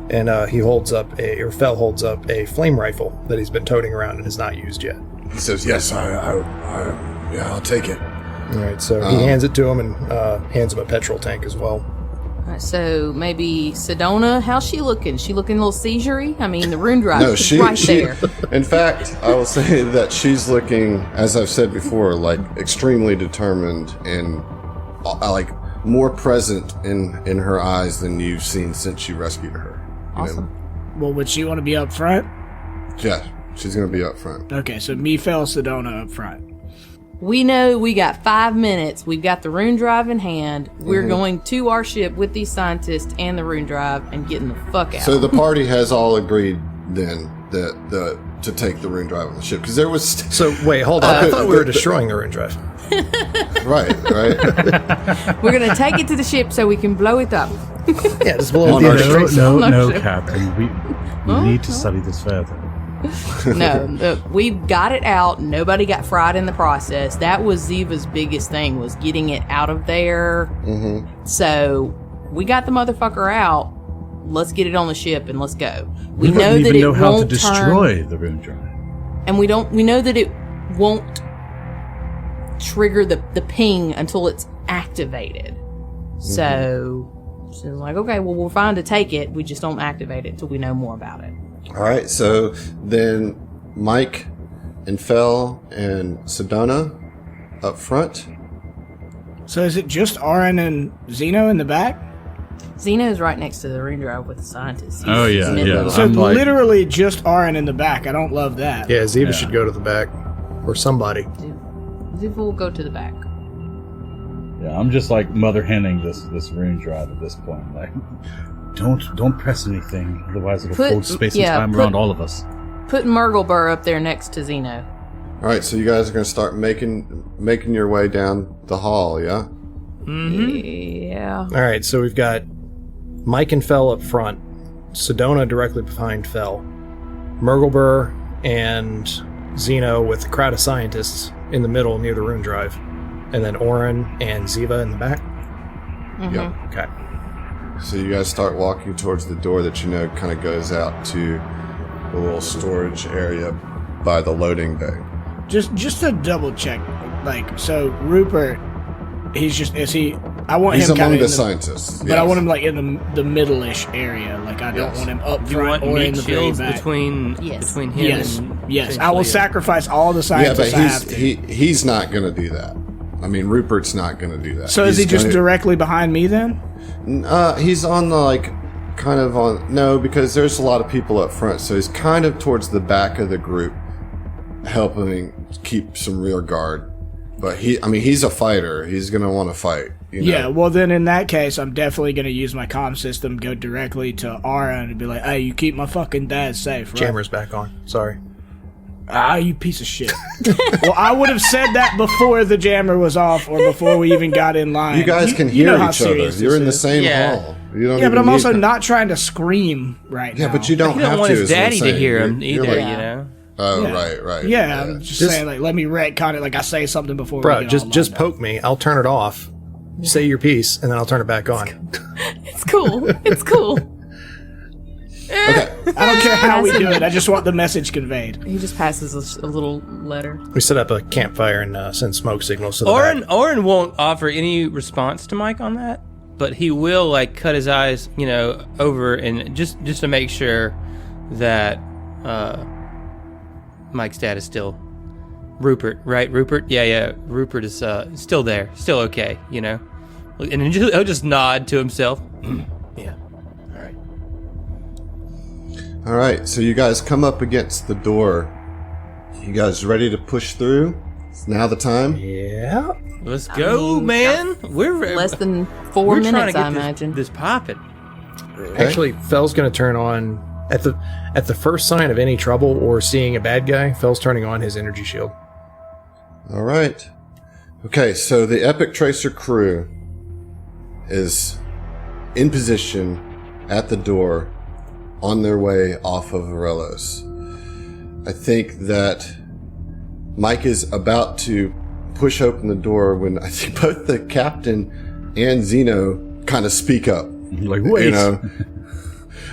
And Fel holds up a flame rifle that he's been toting around and has not used yet. He says, "Yes, I'll take it." All right, so he hands it to him and hands him a petrol tank as well. All right, so maybe Sedona, how's she looking? She looking a little seizure-y? I mean, the rune drive No, is she. right there. In fact, I will say that she's looking, as I've said before, like extremely determined and like more present in her eyes than you've seen since you rescued her. You Awesome. Well, would she want to be up front? know? Yeah, she's gonna be up front. Okay, so me, Fel, Sedona up front. We know we got 5 minutes. We've got the rune drive in hand. We're going to our ship with these scientists and the rune drive and getting the fuck out. So the party has all agreed then that to take the rune drive on the ship because there was So wait, hold on. I thought we were destroying the rune drive. right. We're going to take it to the ship so we can blow it up. Yeah, just blow On up our the ship. other No, Captain. We need to study this further. No, we got it out. Nobody got fried in the process. That was Ziva's biggest thing, was getting it out of there. Mm-hmm. So we got the motherfucker out. Let's get it on the ship and let's go. We don't know that even it know how to won't destroy the rune drive. and we know that it won't trigger the ping until it's activated. So she's like, okay, well, we're fine to take it. We just don't activate it till we know more about it. All right. So then Mike and Fel and Sedona up front. So is it just Arin and Zeno in the back? Zeno's right next to the rune drive with the scientists. Oh, yeah, He's yeah. So I'm like- literally just Arin in the back. I don't love that. Yeah, Ziva should go to the back. Or somebody. Ziva will go to the back. Yeah, I'm just like mother henning this rune drive at this point. Like, Don't press anything, otherwise it'll fold space and time around all of us. Put Murgleburr up there next to Zeno. All right, so you guys are going to start making your way down the hall, yeah? Yeah. All right, so we've got Mike and Fel up front, Sedona directly behind Fel, Murgleburr and Zeno with a crowd of scientists in the middle near the rune drive, and then Oren and Ziva in the back. Yep. Okay. So you guys start walking towards the door that you know kind of goes out to the little storage area by the loading bay. Just to double check, like, so Rupert, he's among the scientists, but yes. I want him like in the middle-ish area. Like I don't want him up Do you want front or in meat the very shields back. between him Yes, and... yes. I will sacrifice all the Yeah, scientists but I have to. he's not going to do that. I mean, Rupert's not going to do that. So is he just directly behind me then? He's on the, no, because there's a lot of people up front, so he's kind of towards the back of the group, helping keep some rear guard. But he's a fighter. He's going to want to fight. You know? Yeah, well then in that case, I'm definitely going to use my comm system, go directly to Aura and be like, hey, you keep my fucking dad safe, right? Jammer's back on. Sorry. Ah, you piece of shit. Well, I would have said that before the jammer was off or before we even got in line. You guys can you know hear how each other. serious You're this in the is. same Yeah. hall. You don't Yeah, but even I'm need also to- not trying to scream right now. Yeah, but you don't He have don't want to. his is what I'm daddy to saying. hear him You're either, like, you know? oh, Yeah. right. Yeah, I'm just saying, like, let me retcon it. Like, I say something before Bro, we get just all poke me. I'll turn it off. Say your piece, and then I'll turn it back on. It's cool. It's cool. Okay. I don't care how we do it. I just want the message conveyed. He just passes a little letter. We set up a campfire and send smoke signals to the back. Oren won't offer any response to Mike on that, but he will like cut his eyes, over and just to make sure that Mike's dad is still Rupert, right? Rupert, yeah. Rupert is still there, still okay, and he'll just nod to himself. Yeah. All right. So you guys come up against the door. You guys ready to push through? It's now the time. Yeah. Let's go, man. We're Less than 4 trying to minutes, get I imagine. this popping. Okay. Actually, Fel's going to turn on at the first sign of any trouble or seeing a bad guy. Fel's turning on his energy shield. All right. Okay. So the Epic Tracer crew is in position at the door, on their way off of Varelos. I think that Mike is about to push open the door when I think both the captain and Zeno kind of speak up. Like, wait.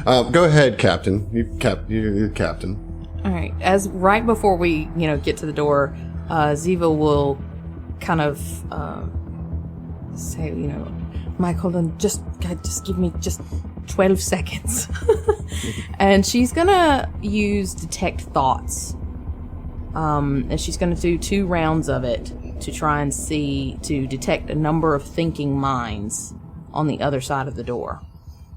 Go ahead, Captain. You're Captain. All right. As right before we, get to the door, Ziva will kind of say, Mike, hold on, just give me just 12 seconds. And she's gonna use detect thoughts. And she's gonna do 2 rounds of it to try and to detect a number of thinking minds on the other side of the door.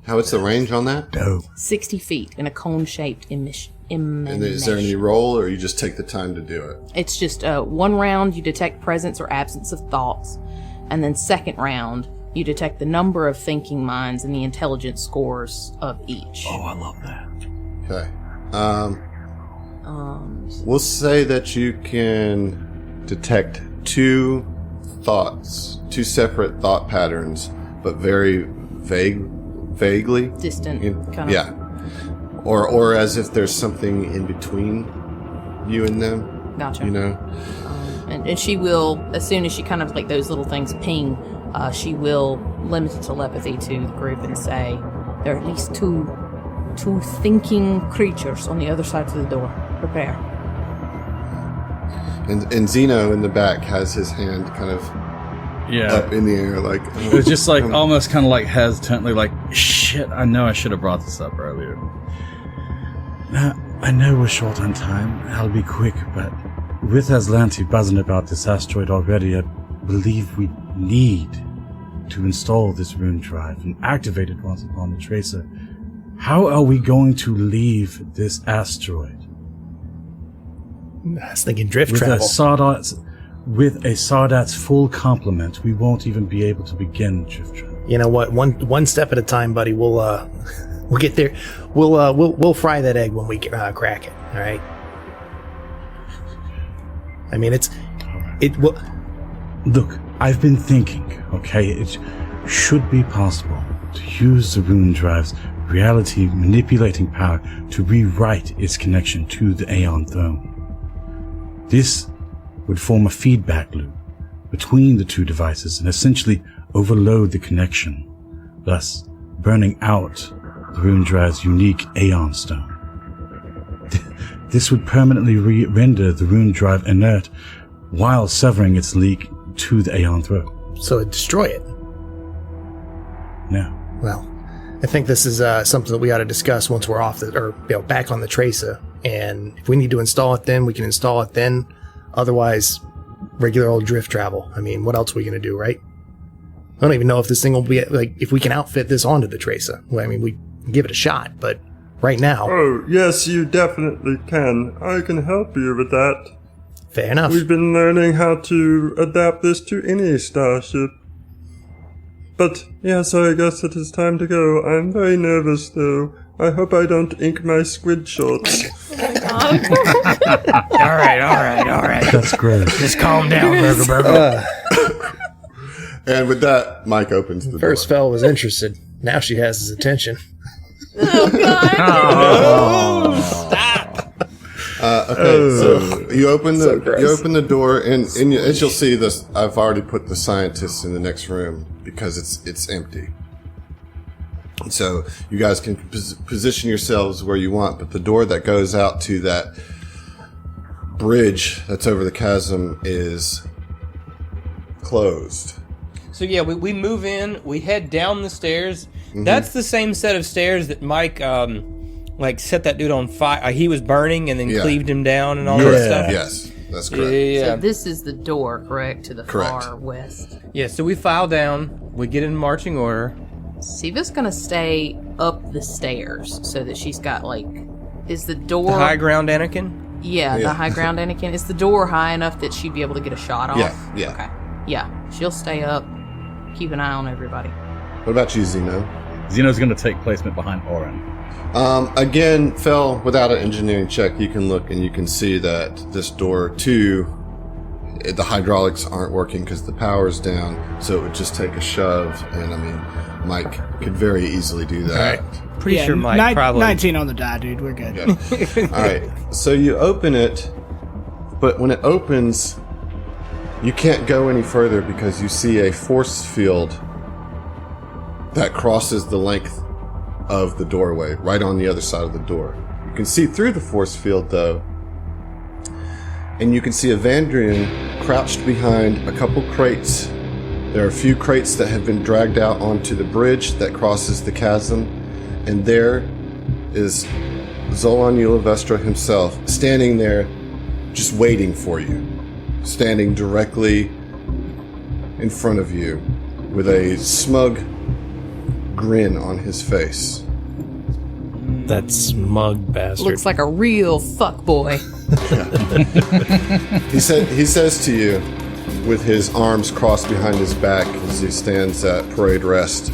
What's the range on that? No. 60 feet in a cone-shaped emission. And is there any roll, or you just take the time to do it? It's just 1 round, you detect presence or absence of thoughts. And then second round, you detect the number of thinking minds and the intelligence scores of each. Oh, I love that. Okay. We'll say that you can detect 2 thoughts, 2 separate thought patterns, but very vaguely. Distant, kind of. Yeah. Or as if there's something in between you and them. Gotcha. And she will, as soon as she kind of like those little things ping, she will limit telepathy to the group and say, there are at least two thinking creatures on the other side of the door. Prepare. And Zeno in the back has his hand kind of up in the air, like... It was just like, almost kind of like hesitantly, like, shit, I know I should have brought this up earlier. Now, I know we're short on time, I'll be quick, but with Aslanti buzzing about this asteroid already, I believe we need to install this rune drive and activate it once upon the tracer. How are we going to leave this asteroid? I was thinking drift With travel. With a Sardat's full complement, we won't even be able to begin drift travel. You know what? One step at a time, buddy. We'll get there. We'll fry that egg when we crack it. All right. I mean, it will. Look, I've been thinking, okay? It should be possible to use the rune drive's reality manipulating power to rewrite its connection to the Aeon throne. This would form a feedback loop between the two devices and essentially overload the connection, thus burning out the rune drive's unique Aeon stone. This would permanently render the rune drive inert while severing its link to the Aeon throne. So it'd destroy it. No. Well, I think this is something that we ought to discuss once we're off back on the Tracer. And if we need to install it then, we can install it then. Otherwise, regular old drift travel. I mean, what else are we going to do, right? I don't even know if this thing will be, if we can outfit this onto the Tracer. Well, I mean, we give it a shot, but right now... Oh, yes, you definitely can. I can help you with that. Fair enough. We've been learning how to adapt this to any starship. But, yes, I guess it is time to go. I'm very nervous, though. I hope I don't ink my squid shorts. All right. That's great. Just calm down, Burger. And with that, Mike opens the First door. fella was interested. Now she has his attention. Okay, so you open the door, and as you'll see, this I've already put the scientists in the next room because it's empty. So you guys can position yourselves where you want, but the door that goes out to that bridge that's over the chasm is closed. So yeah, we move in, we head down the stairs. Mm-hmm. That's the same set of stairs that Mike set that dude on fire. He was burning and then cleaved him down and all that stuff. Yes, that's correct. Yeah. So this is the door, correct, to the far west. Yeah, so we file down, we get in marching order. Siva's gonna stay up the stairs so that she's got is the door The high ground, Anakin? Yeah, the high ground Anakin. Is the door high enough that she'd be able to get a shot off? Yeah. Okay. Yeah. She'll stay up, keep an eye on everybody. What about you, Zeno? Zeno's going to take placement behind Oren. Again, Fel, without an engineering check, you can look and you can see that this door, too, the hydraulics aren't working because the power's down, so it would just take a shove, and I mean, Mike could very easily do that. Pretty sure Mike probably... 19 on the die, dude. We're good. Yeah. All right, so you open it, but when it opens, you can't go any further because you see a force field that crosses the length of the doorway, right on the other side of the door. You can see through the force field, though, and you can see a Vandrian crouched behind a couple crates. There are a few crates that have been dragged out onto the bridge that crosses the chasm, and there is Zolan Ulavestra himself, standing there, just waiting for you, standing directly in front of you, with a smug grin on his face. That smug bastard. Looks like a real fuckboy. He says to you, with his arms crossed behind his back as he stands at parade rest,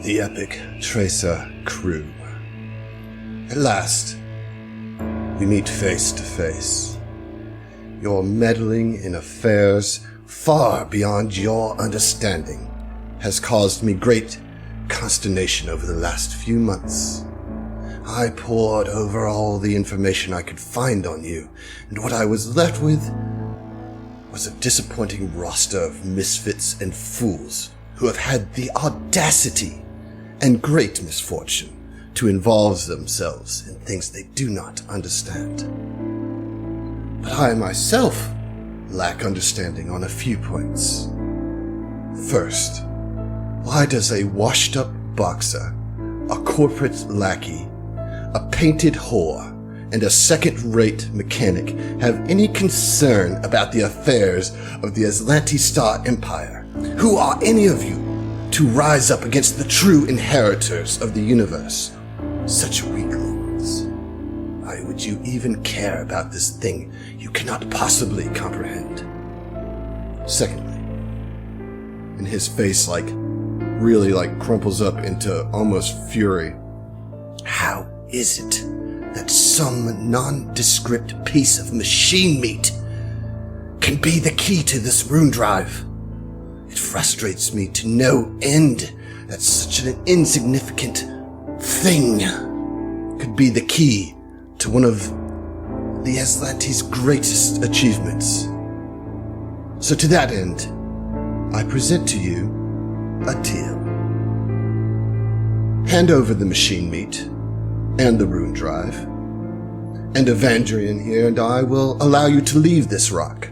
"The epic Tracer crew. At last, we meet face to face. Your meddling in affairs far beyond your understanding has caused me great consternation over the last few months. I pored over all the information I could find on you, and what I was left with was a disappointing roster of misfits and fools who have had the audacity and great misfortune to involve themselves in things they do not understand. But I myself lack understanding on a few points. First, why does a washed-up boxer, a corporate lackey, a painted whore, and a second-rate mechanic have any concern about the affairs of the Aslanti Star Empire? Who are any of you to rise up against the true inheritors of the universe? Such weaklings. Why would you even care about this thing you cannot possibly comprehend? Secondly, and his face really crumples up into almost fury. How is it that some nondescript piece of machine meat can be the key to this rune drive? It frustrates me to no end that such an insignificant thing could be the key to one of the Aslante's greatest achievements. So to that end, I present to you a deal. Hand over the machine meat and the rune drive, and Evandrian here and I will allow you to leave this rock,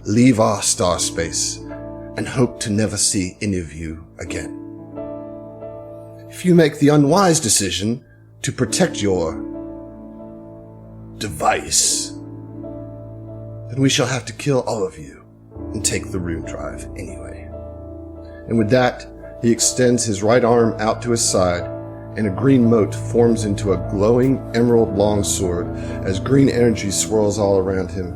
leave our star space, and hope to never see any of you again. If you make the unwise decision to protect your device, then we shall have to kill all of you and take the rune drive anyway. And with that, he extends his right arm out to his side, and a green mote forms into a glowing emerald longsword as green energy swirls all around him.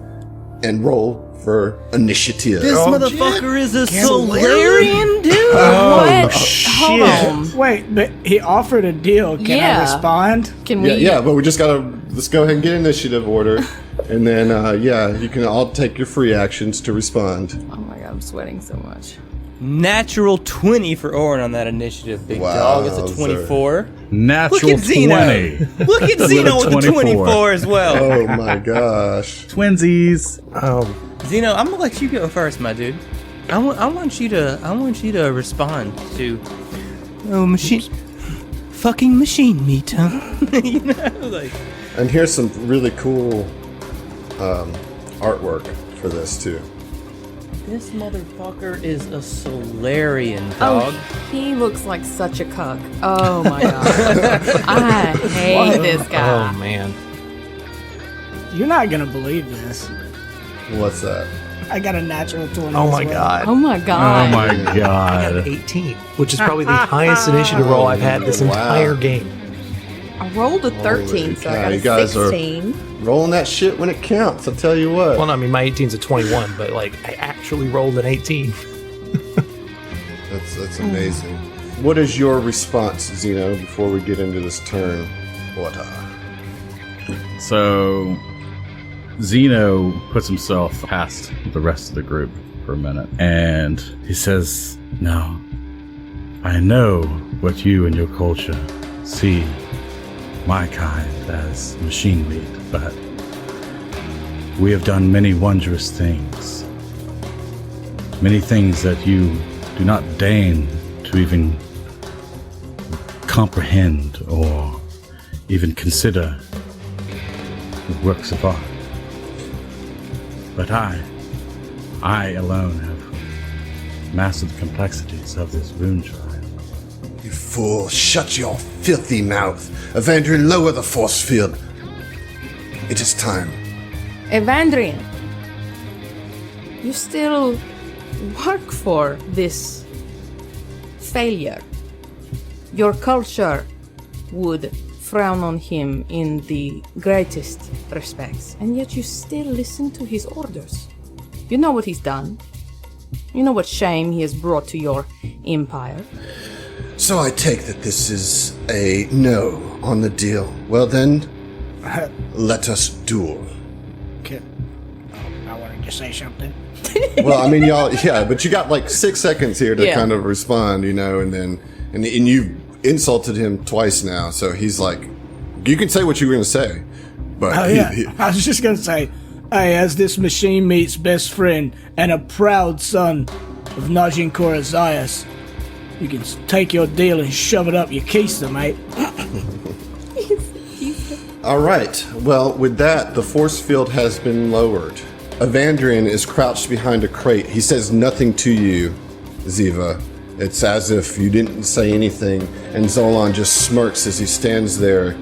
And roll for initiative. This motherfucker is a Solarian dude. What? shit. Hold on. Wait, but he offered a deal. Can I respond? Can we? Yeah, but we just let's go ahead and get initiative order. And then, you can all take your free actions to respond. Oh my god, I'm sweating so much. Natural 20 for Orin on that initiative, big dog. It's a 24. Natural Look at 20. Zeno. Look at Zeno with the 24 as well. Oh my gosh. Twinsies. Zeno, I'm gonna let you go first, my dude. I want you to respond to fucking machine meat, huh? You know, And here's some really cool artwork for this too. This motherfucker is a Solarian, dog. Oh, he looks like such a cuck. Oh my god. I hate this guy. Oh man. You're not gonna believe this. What's that? I got a natural 20. Oh as my well. god. Oh my god. Oh my I got god. an 18, which is probably the highest initiative roll I've had this Wow. entire game. I rolled a 13, so I got you a guys are 16. rolling that shit when it counts, I'll tell you what. Well, no, I mean, my 18's a 21, but I actually rolled an 18. That's amazing. What is your response, Zeno, before we get into this turn? What? So, Zeno puts himself past the rest of the group for a minute, and he says, "Now, I know what you and your culture see my kind as machine meat, but we have done many wondrous things. Many things that you do not deign to even comprehend or even consider works of art. But I alone have mastered the complexities of this rune drive. You fool, shut your filthy mouth. Evandrian, lower the force field. It is time. Evandrian, you still work for this failure. Your culture would frown on him in the greatest respects, and yet you still listen to his orders. You know what he's done. You know what shame he has brought to your empire. So I take that this is a no on the deal. Well then, let us duel. I wanted to say something. Well, I mean, y'all, yeah, but you got 6 seconds here to Yeah. kind of respond, and you insulted him twice now, so he's like, you can say what you were going to say, but Oh, yeah. I was just going to say, hey, as this machine meat's best friend and a proud son of Najin Korazias, you can take your deal and shove it up your keister, mate. All right. Well, with that, the force field has been lowered. Evandrian is crouched behind a crate. He says nothing to you, Ziva. It's as if you didn't say anything, and Zolan just smirks as he stands there,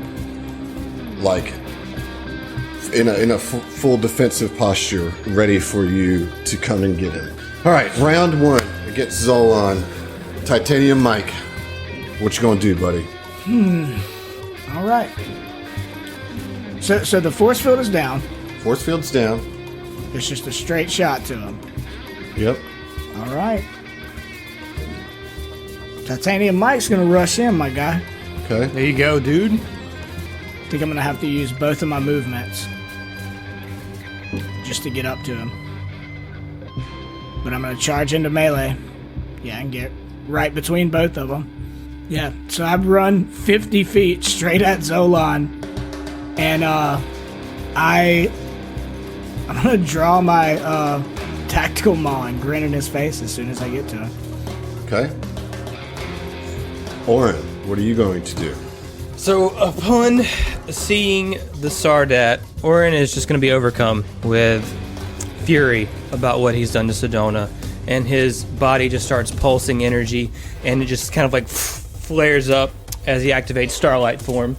in a full defensive posture, ready for you to come and get him. All right, round 1 against Zolan. Titanium Mike, what you gonna do, buddy? All right. So the force field is down. Force field's down. It's just a straight shot to him. Yep. All right. Titanium Mike's gonna rush in, my guy. Okay. There you go, dude. I think I'm gonna have to use both of my movements just to get up to him. But I'm gonna charge into melee. Yeah, and get right between both of them. Yeah, so I've run 50 feet straight at Zolan, and I'm gonna draw my tactical maul and grin in his face as soon as I get to him. Okay. Oren, what are you going to do? So upon seeing the Sardat, Oren is just going to be overcome with fury about what he's done to Sedona, and his body just starts pulsing energy, and it just kind of like flares up as he activates Starlight form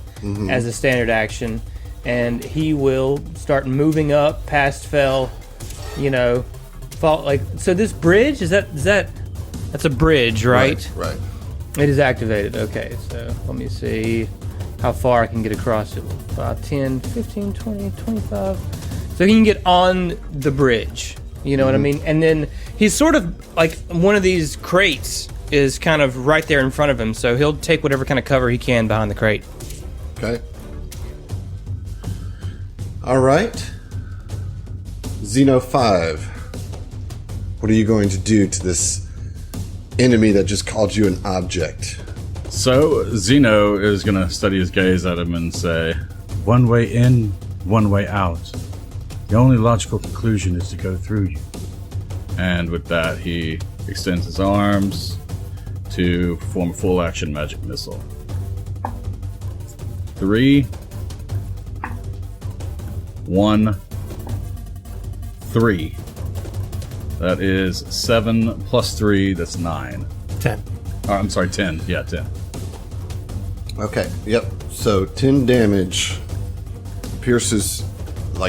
as a standard action, and he will start moving up past Fell, fall like so. This bridge that's a bridge, right? Right. It is activated. Okay, so let me see how far I can get across it. 5, 10, 15, 20, 25. So he can get on the bridge. You know what I mean? And then he's sort of like one of these crates is kind of right there in front of him. So he'll take whatever kind of cover he can behind the crate. Okay. All right. Xeno 5. What are you going to do to this enemy that just called you an object? So Zeno is going to steady his gaze at him and say, one way in, one way out. The only logical conclusion is to go through you. And with that, he extends his arms to perform a full action magic missile. 3, 1, 3. That is 7 plus 3, that's 9. 10. Oh, I'm sorry, 10. Yeah, 10. Okay, yep. So 10 damage. Pierces,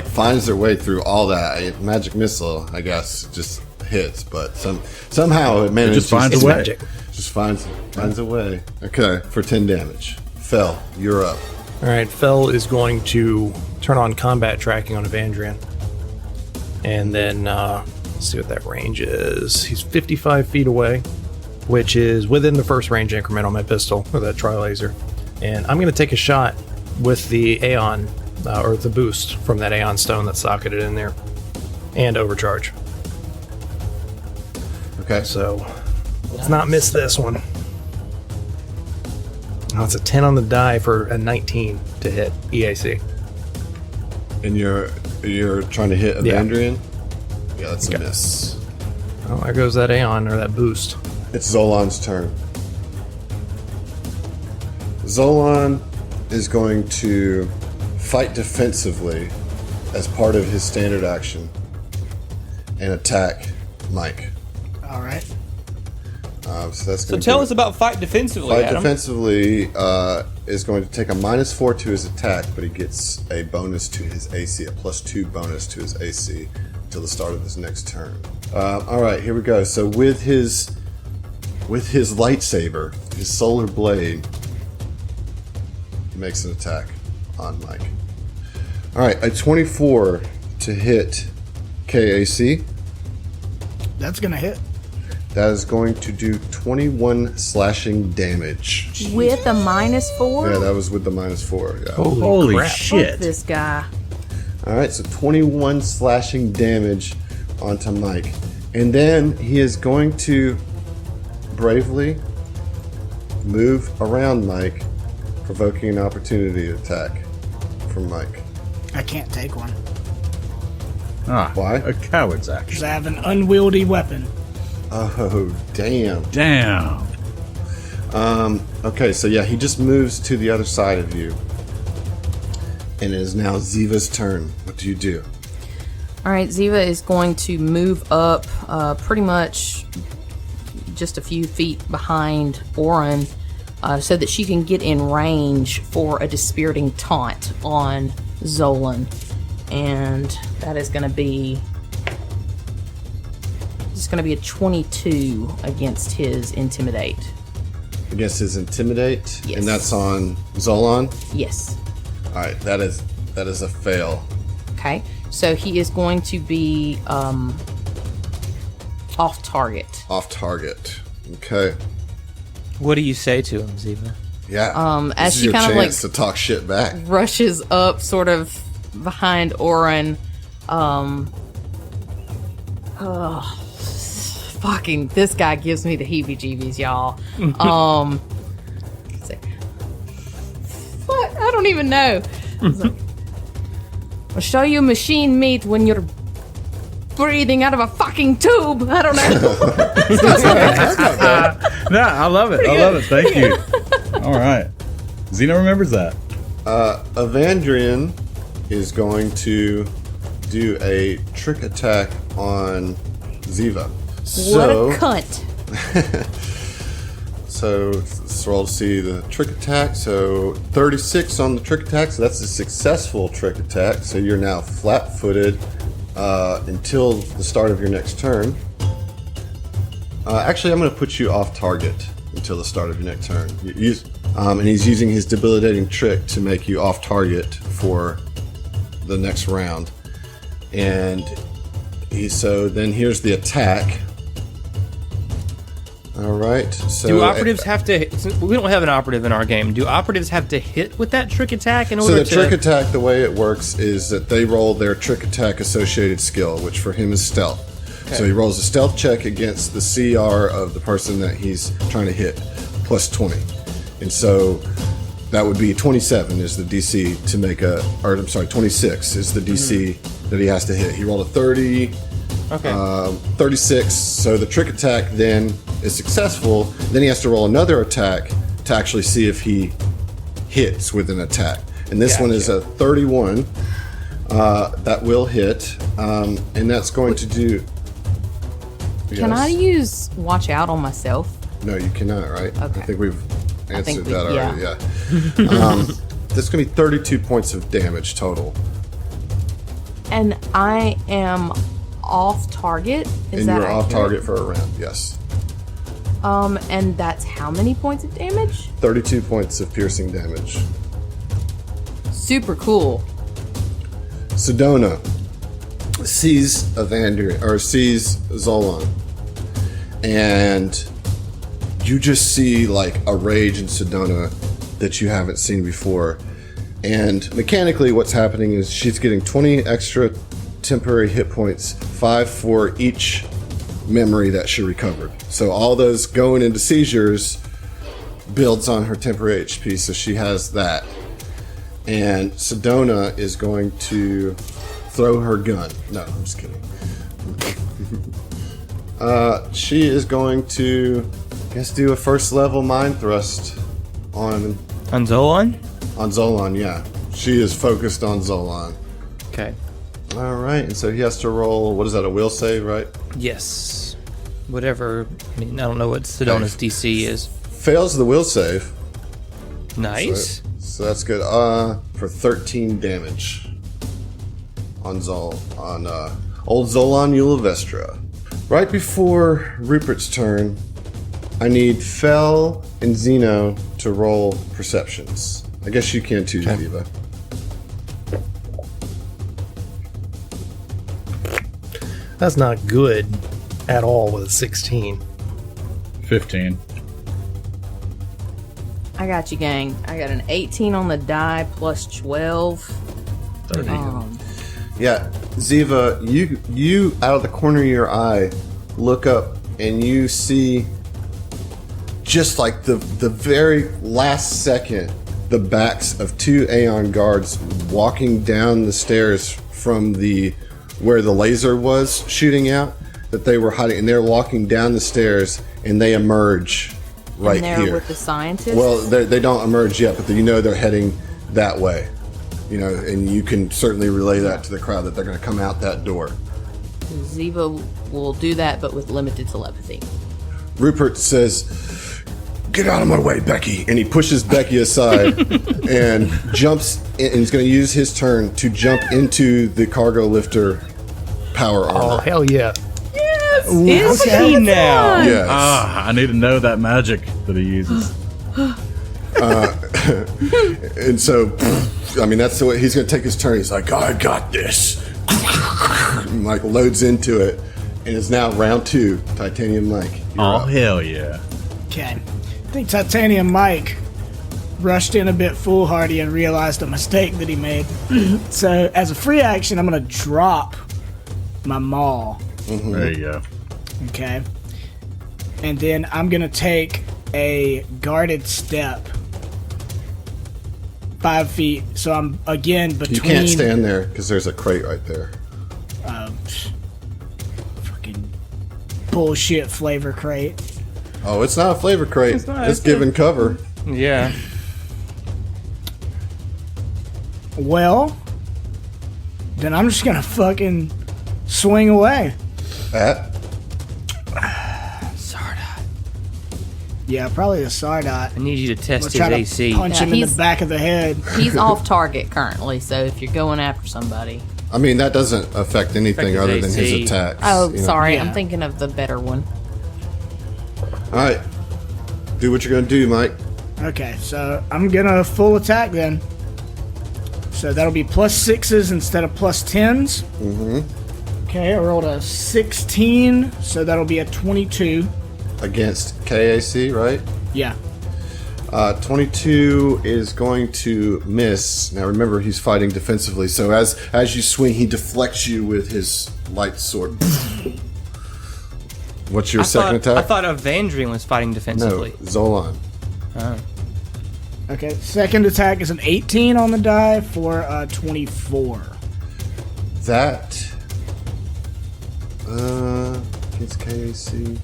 finds their way through all that. Magic missile, I guess, just hits, but somehow it manages. It just finds a way. Magic. Just finds a way. Okay, for 10 damage. Fell, you're up. All right, Fell is going to turn on combat tracking on Evandrian. And then, let's see what that range is. He's 55 feet away, which is within the first range increment on my pistol, with that tri-laser. And I'm going to take a shot with the Aeon, or the boost from that Aeon stone that's socketed in there, and overcharge. Okay. So, let's not miss this one. Oh, it's a 10 on the die for a 19 to hit EAC. And you're trying to hit Evandrian? Yeah, that's a miss. Well, there goes that Aeon, or that boost. It's Zolan's turn. Zolan is going to fight defensively as part of his standard action and attack Mike. All right. So that's So tell us about fight defensively, Fight Adam. defensively is going to take a -4 to his attack, but he gets a bonus to his AC, a +2 bonus to his AC until the start of his next turn. All right, here we go. So with his lightsaber, his solar blade, he makes an attack on Mike. All right, a 24 to hit KAC. That's gonna hit. That is going to do 21 slashing damage. With a -4? Yeah, that was with the -4. Yeah. Holy crap. Fuck shit. this guy. All right, so 21 slashing damage onto Mike. And then he is going to bravely move around Mike, provoking an opportunity attack from Mike. I can't take one Why? A coward's action. because I have an unwieldy weapon. Oh, damn. Damn. Okay, so yeah, he just moves to the other side of you. And it is now Ziva's turn. What do you do? All right, Ziva is going to move up pretty much just a few feet behind Oren so that she can get in range for a dispiriting taunt on Zolan. And that is going to be... It's going to be a 22 against his Intimidate. Against his Intimidate? Yes. And that's on Zolan? Yes. All right, that is a fail. Okay. So he is going to be off target. Off target. Okay. What do you say to him, Ziva? Yeah. As this is she your kind of chance to talk shit back. rushes up sort of behind Oren. Fucking, this guy gives me the heebie-jeebies, y'all. What? I don't even know. Like, I'll show you machine meat when you're breathing out of a fucking tube. I don't know. No, I love it. I love it. Thank you. All right. Xena remembers that. Evandrian is going to do a trick attack on Ziva. What a cunt. So let's roll to see the trick attack. So 36 on the trick attack. So that's a successful trick attack. So you're now flat-footed until the start of your next turn. Actually, I'm going to put you off target until the start of your next turn. And he's using his debilitating trick to make you off target for the next round. And so then here's the attack. All right. So Do operatives have to? We don't have an operative in our game. Do operatives have to hit with that trick attack in order So the to? trick attack, the way it works is that they roll their trick attack associated skill, which for him is stealth. Okay. So he rolls a stealth check against the CR of the person that he's trying to hit, plus 20. And so that would be 27 is the DC to make a, or I'm sorry, 26 is the DC that he has to hit. He rolled a 30, Okay. 36. So the trick attack then is successful. Then he has to roll another attack to actually see if he hits with an attack. And this one is a 31. That will hit. And that's going to do... Can I use watch out on myself? No, you cannot, right? Okay. I think we've answered that already, yeah. That's going to be 32 points of damage total. And I am off target. Is And that you're off accurate? target for a round, yes. And that's how many points of damage? 32 points of piercing damage. Super cool. Sedona sees sees Zolan, and you just see like a rage in Sedona that you haven't seen before. And mechanically, what's happening is she's getting 20 extra temporary hit points, 5 for each memory that she recovered. So all those going into seizures builds on her temporary HP, so she has that. And Sedona is going to throw her gun. No, I'm just kidding. She is going to, I guess, do a first level mind thrust on Zolan? Zolan, yeah. She is focused on Zolan. Okay. All right, and so he has to roll, what is that, a will save, right? Yes. Whatever. I mean, I don't know what Sedona's DC is. Fails the will save. Nice. So that's good. For 13 damage on old Zolan Ulivestra. Right before Rupert's turn, I need Fel and Zeno to roll perceptions. I guess you can too, Ziva. That's not good at all with a 16. 15. I got you, gang. I got an 18 on the die plus 12. 30. Yeah, Ziva, you out of the corner of your eye look up and you see just like the very last second the backs of 2 Aeon guards walking down the stairs from where the laser was shooting out, that they were hiding, and they're walking down the stairs and they emerge right and they're here. with the scientists? Well, they don't emerge yet, but you know they're heading that way. You know, and you can certainly relay that to the crowd that they're going to come out that door. Ziva will do that, but with limited telepathy. Rupert says, "Get out of my way, Becky!" And he pushes Becky aside and jumps in, and he's going to use his turn to jump into the cargo lifter power Oh, armor. hell yeah. Yes! Is he now? Yes. I need to know that magic that he uses. And so, I mean, that's the way he's going to take his turn. He's like, "I got this." And Mike loads into it, and it's now round 2. Titanium Mike. Oh, hell yeah. Okay. think Titanium Mike rushed in a bit foolhardy and realized a mistake that he made. So, as a free action, I'm going to drop my maul. There you go. Okay. And then I'm going to take a guarded step 5 feet. So I'm, again, between... You can't stand there because there's a crate right there. Fucking bullshit flavor crate. Oh, it's not a flavor crate. It's giving cover. Yeah. Well, then I'm just gonna fucking swing away. At? Sardat. Yeah, probably a Sardat. I need you to test I'll his try to AC. punch him in the he's- back of the head. He's off target currently, so if you're going after somebody. I mean, that doesn't affect anything Affect other his than his AC. attacks. Oh, you know? sorry. Yeah. I'm thinking of the better one. All right. Do what you're going to do, Mike. Okay, so I'm gonna full attack then. So that'll be +6s instead of +10s. Mm-hmm. Okay, I rolled a 16, so that'll be a 22. Against KAC, right? Yeah. 22 is going to miss. Now remember, he's fighting defensively, so as you swing, he deflects you with his light sword. What's your second attack? I thought Evandrian was fighting No, defensively. Zolan. Okay, second attack is an 18 on the die for a 24. That against KAC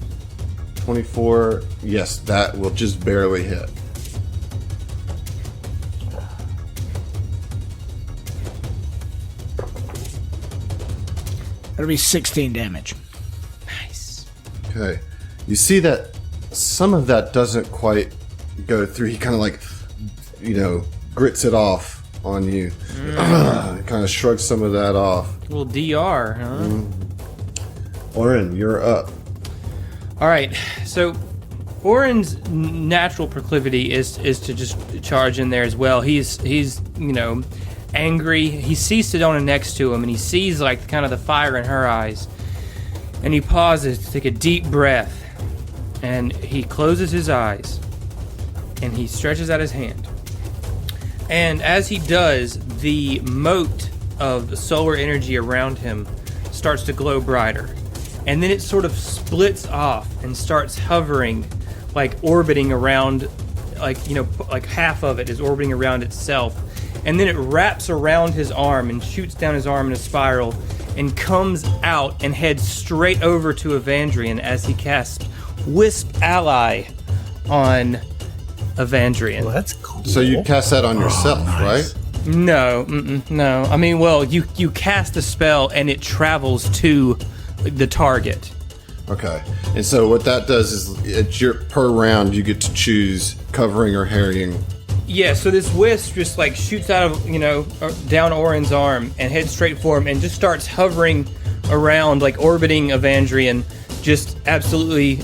24. Yes, that will just barely hit. That'll be 16 damage. Nice. Okay. You see that some of that doesn't quite go through. He kind of like, grits it off on you. Kind of shrugs some of that off. Little DR, huh? Oren, you're up. All right. So, Oren's natural proclivity is to just charge in there as well. He's angry. He sees Sedona next to him, and he sees like kind of the fire in her eyes. And he pauses to take a deep breath, and he closes his eyes, and he stretches out his hand. And as he does, the moat of solar energy around him starts to glow brighter. And then it sort of splits off and starts hovering, like orbiting around, like half of it is orbiting around itself. And then it wraps around his arm and shoots down his arm in a spiral and comes out and heads straight over to Evandrian as he casts Wisp Ally on Evandrian. Well, that's cool. So you cast that on yourself, right? No. I mean, well, you cast the spell and it travels to the target. Okay. And so what that does is per round you get to choose covering or harrying. Yeah, so this wisp just like shoots out of, down Oren's arm and heads straight for him and just starts hovering around, like orbiting Evandrian, just absolutely,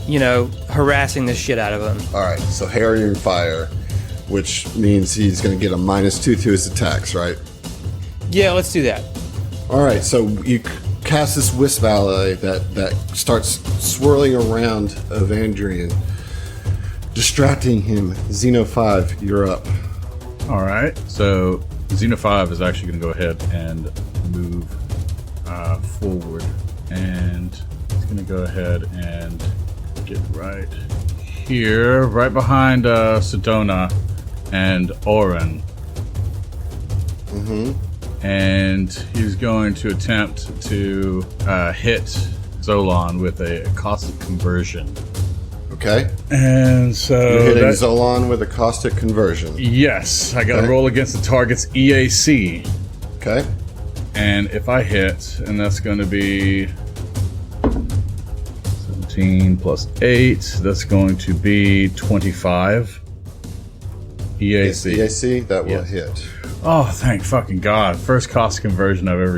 harassing the shit out of him. All right. So harrying fire, which means he's going to get a -2 to his attacks, right? Yeah, let's do that. All right. So you cast this wisp ally that starts swirling around Evandrian, distracting him. Xeno 5, you're up. All right. So Xeno 5 is actually going to go ahead and move forward, and it's going to go ahead and get right here, right behind Sedona and Oren. Mm-hmm. And he's going to attempt to hit Zolan with a caustic conversion. Okay. And so You're hitting Zolan with a caustic conversion. yes, I got to Okay. roll against the target's EAC. Okay. And if I hit, and that's going to be 17 plus 8, that's going to be 25 EAC. EAC, that will Yes. hit. Oh, thank fucking God. First cost conversion I've ever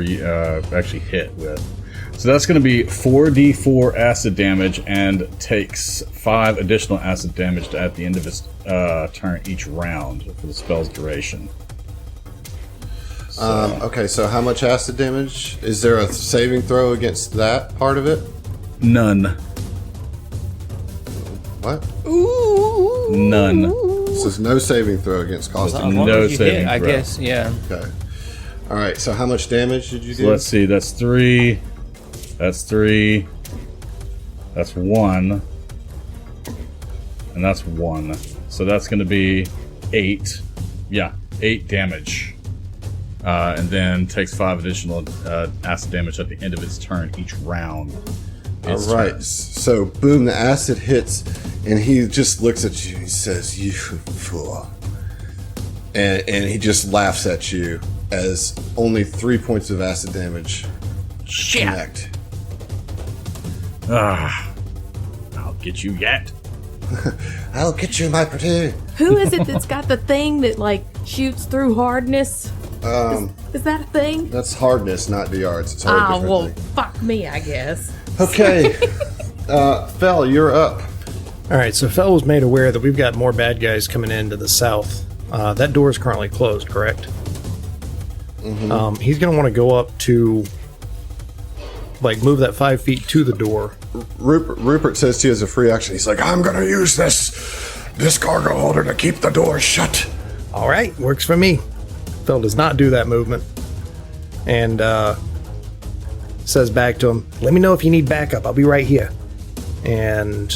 actually hit with. So that's going to be 4d4 acid damage and takes 5 additional acid damage at the end of its turn each round for the spell's duration. Okay, so how much acid damage? Is there a saving throw against that part of it? None. What? none. This is no saving throw against As caustic. long No as you saving hit, I throw. guess. Yeah. Okay. All right. So how much damage did you do? So let's see. That's 3. That's 3. That's 1. And that's 1. So that's going to be 8. Yeah, 8 damage. And then takes 5 additional acid damage at the end of its turn each round. All right. So boom, the acid hits, and he just looks at you. He says, "You fool," and he just laughs at you as only 3 points of acid damage connect. I'll get you yet. I'll get you, my platoon. Who is it that's got the thing that like shoots through hardness? Is that a thing? That's hardness, not DRs. It's hard. Ah, well, fuck me, I guess. Okay. Fel, you're up. All right, so Fel was made aware that we've got more bad guys coming into the south. That door is currently closed, correct? He's going to want to go up to, like, move that 5 feet to the door. Rupert says to you as a free action, he's like, I'm gonna use this cargo holder to keep the door shut. All right, works for me. Fel does not do that movement. And says back to him, let me know if you need backup. I'll be right here. And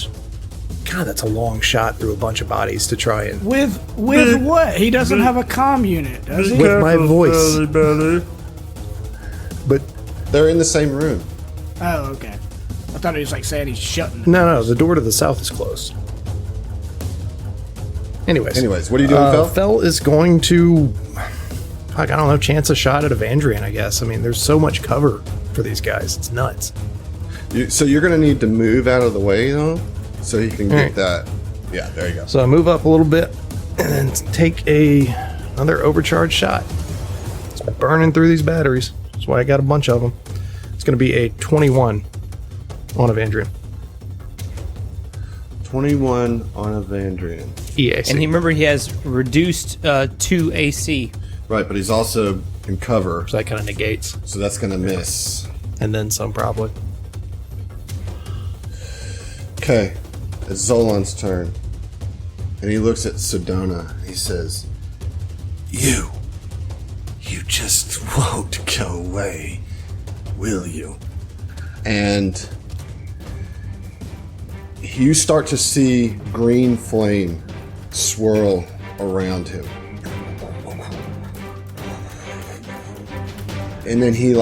God, that's a long shot through a bunch of bodies to try and... With what? He doesn't have a comm unit, does he? With my voice. Belly. But they're in the same room. Oh, okay. I thought he was like saying he's shutting. no, the door to the south is closed. Anyways, what are you doing, Fel? Fel is going to... I don't know, chance a shot at Evandrian, I guess. I mean, there's so much cover for these guys. It's nuts. So you're going to need to move out of the way, though, so you can get that. Yeah, there you go. So I move up a little bit and then take another overcharge shot. It's burning through these batteries. That's why I got a bunch of them. It's going to be a 21 on Evandrian. 21 on Evandrian. EAC. And remember, he has reduced 2 AC. Right, but he's also in cover, So that kind of negates. so that's going to miss. And then some, probably. Okay, it's Zolan's turn. And he looks at Sedona. He says, You just won't go away, will you? And you start to see green flame swirl around him. And then he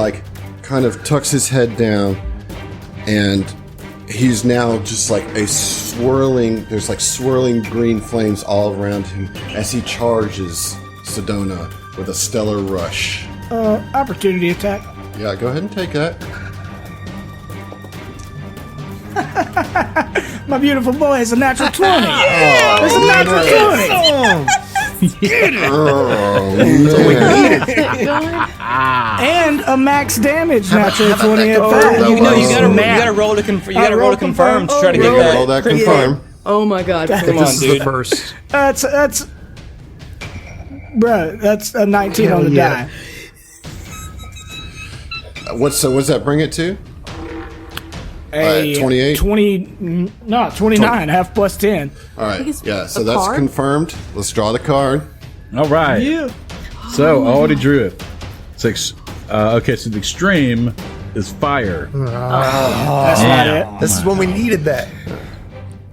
kind of tucks his head down, and he's now just like there's swirling green flames all around him as he charges Sedona with a stellar rush. Opportunity attack. Yeah, go ahead and take that. My beautiful boy is a natural 20. It's a natural 20. Oh, man. And a max damage natural 20 at That that. You was- gotta roll to confirm to try to get Roll that. that confirm. Oh my god. Come This on, is dude. the first. That's bruh, that's a 19 on the yeah. die. What's that bring it to? A 28? 29, half plus 10. All right. it's Yeah, so a that's card? confirmed. Let's draw the card. All right. Yeah. So I already drew it. Okay, so the extreme is fire. That's not it. This is when we needed that.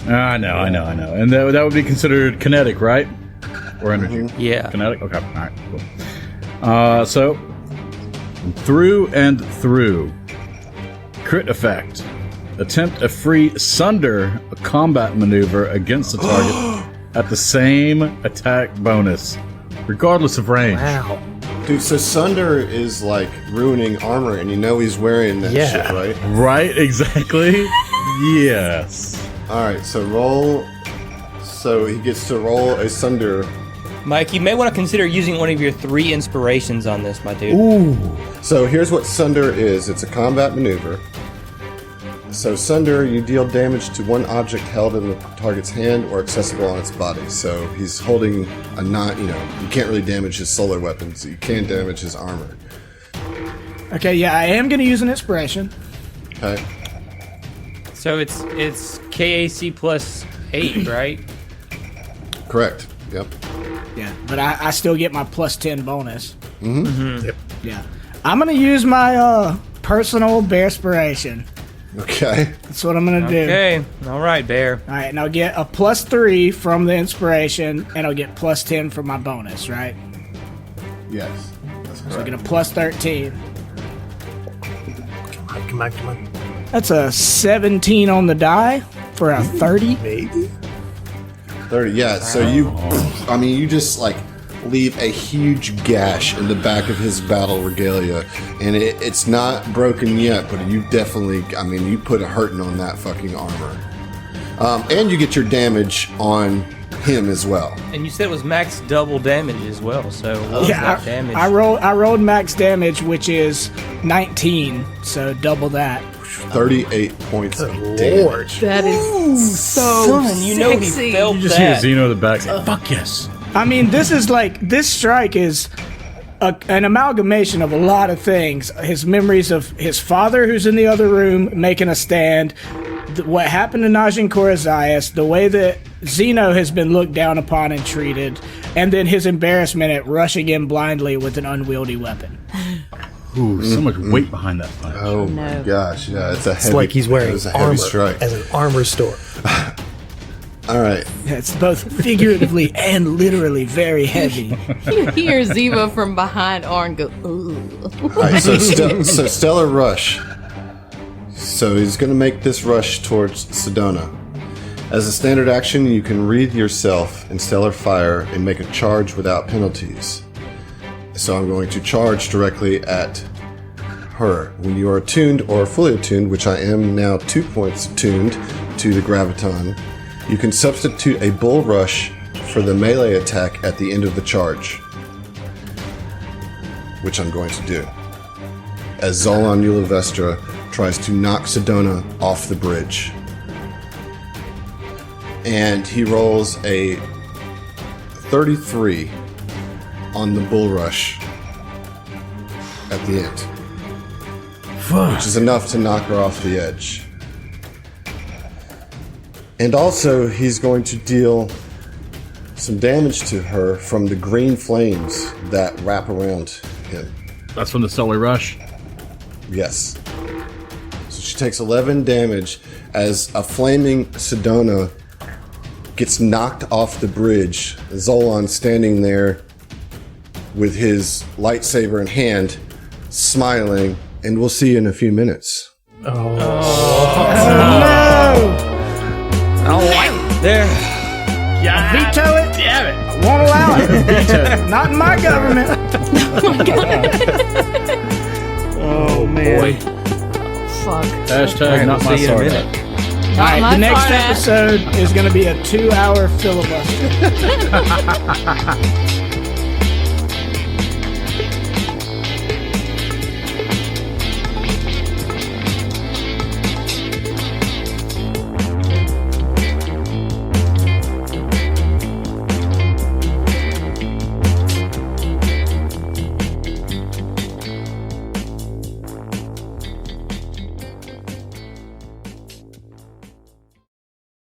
I know. And that would be considered kinetic, right? Or energy? Yeah. Kinetic? Okay, all right, cool. So, through and through. Crit effect. Attempt a free sunder combat maneuver against the target at the same attack bonus, regardless of range. Wow. Dude, so Sunder is like ruining armor, and you know he's wearing that Yeah. shit, right? Right, exactly. Yes. All right, so roll. So he gets to roll a Sunder. Mike, you may want to consider using one of your 3 inspirations on this, my dude. So here's what Sunder is. It's a combat maneuver. So Sunder, you deal damage to one object held in the target's hand or accessible on its body. So he's holding a you can't really damage his solar weapons. You can damage his armor. Okay, yeah, I am going to use an inspiration. Okay. So it's KAC plus 8, right? Correct. Yep. Yeah, but I still get my plus 10 bonus. Yep. Yeah. I'm going to use my personal Bearspiration. Okay. That's what I'm going to do. Okay. All right, Bear. All right, and I'll get a plus 3 from the inspiration, and I'll get plus 10 from my bonus, right? Yes. That's So I get a plus 13. Come on. That's a 17 on the die for a 30. Maybe. 30. Yeah. So you just like leave a huge gash in the back of his battle regalia, and it's not broken yet, but you definitely, you put a hurting on that fucking armor. And you get your damage on him as well. And you said it was max double damage as well, so what was that damage? I rolled max damage, which is 19, so double that. 38 points of Lord. damage. That is so Son, you know he sexy. felt You just hear that. Zeno in the back say, fuck yes. I mean, this strike is an amalgamation of a lot of things. His memories of his father, who's in the other room, making a stand, what happened to Najin Korazias, the way that Zeno has been looked down upon and treated, and then his embarrassment at rushing in blindly with an unwieldy weapon. Ooh, so much weight behind that punch. Oh my gosh. Yeah, it's a heavy, It's like he's wearing it was a heavy armor strike. as an armor store. All right. It's both figuratively and literally very heavy. You hear Ziva from behind Arn go, ooh. All right, so Stellar Rush. So he's going to make this rush towards Sedona. As a standard action, you can wreathe yourself in Stellar Fire and make a charge without penalties. So I'm going to charge directly at her. When you are attuned or fully attuned, which I am now 2 points attuned to the Graviton, you can substitute a Bull Rush for the melee attack at the end of the charge, which I'm going to do. As Zolon Ulavestra tries to knock Sedona off the bridge. And he rolls a 33 on the Bull Rush at the end. Which is enough to knock her off the edge. And also, he's going to deal some damage to her from the green flames that wrap around him. That's from the Stellar Rush. Yes. So she takes 11 damage as a flaming Sedona gets knocked off the bridge. Zolon standing there with his lightsaber in hand, smiling, and we'll see you in a few minutes. There. Veto it? Damn it. I won't allow it. Not in my government. Oh, man. Boy. Fuck. Hashtag not my see you in a Sardat. minute. All right, my the next Sardat. episode is going to be a 2-hour filibuster.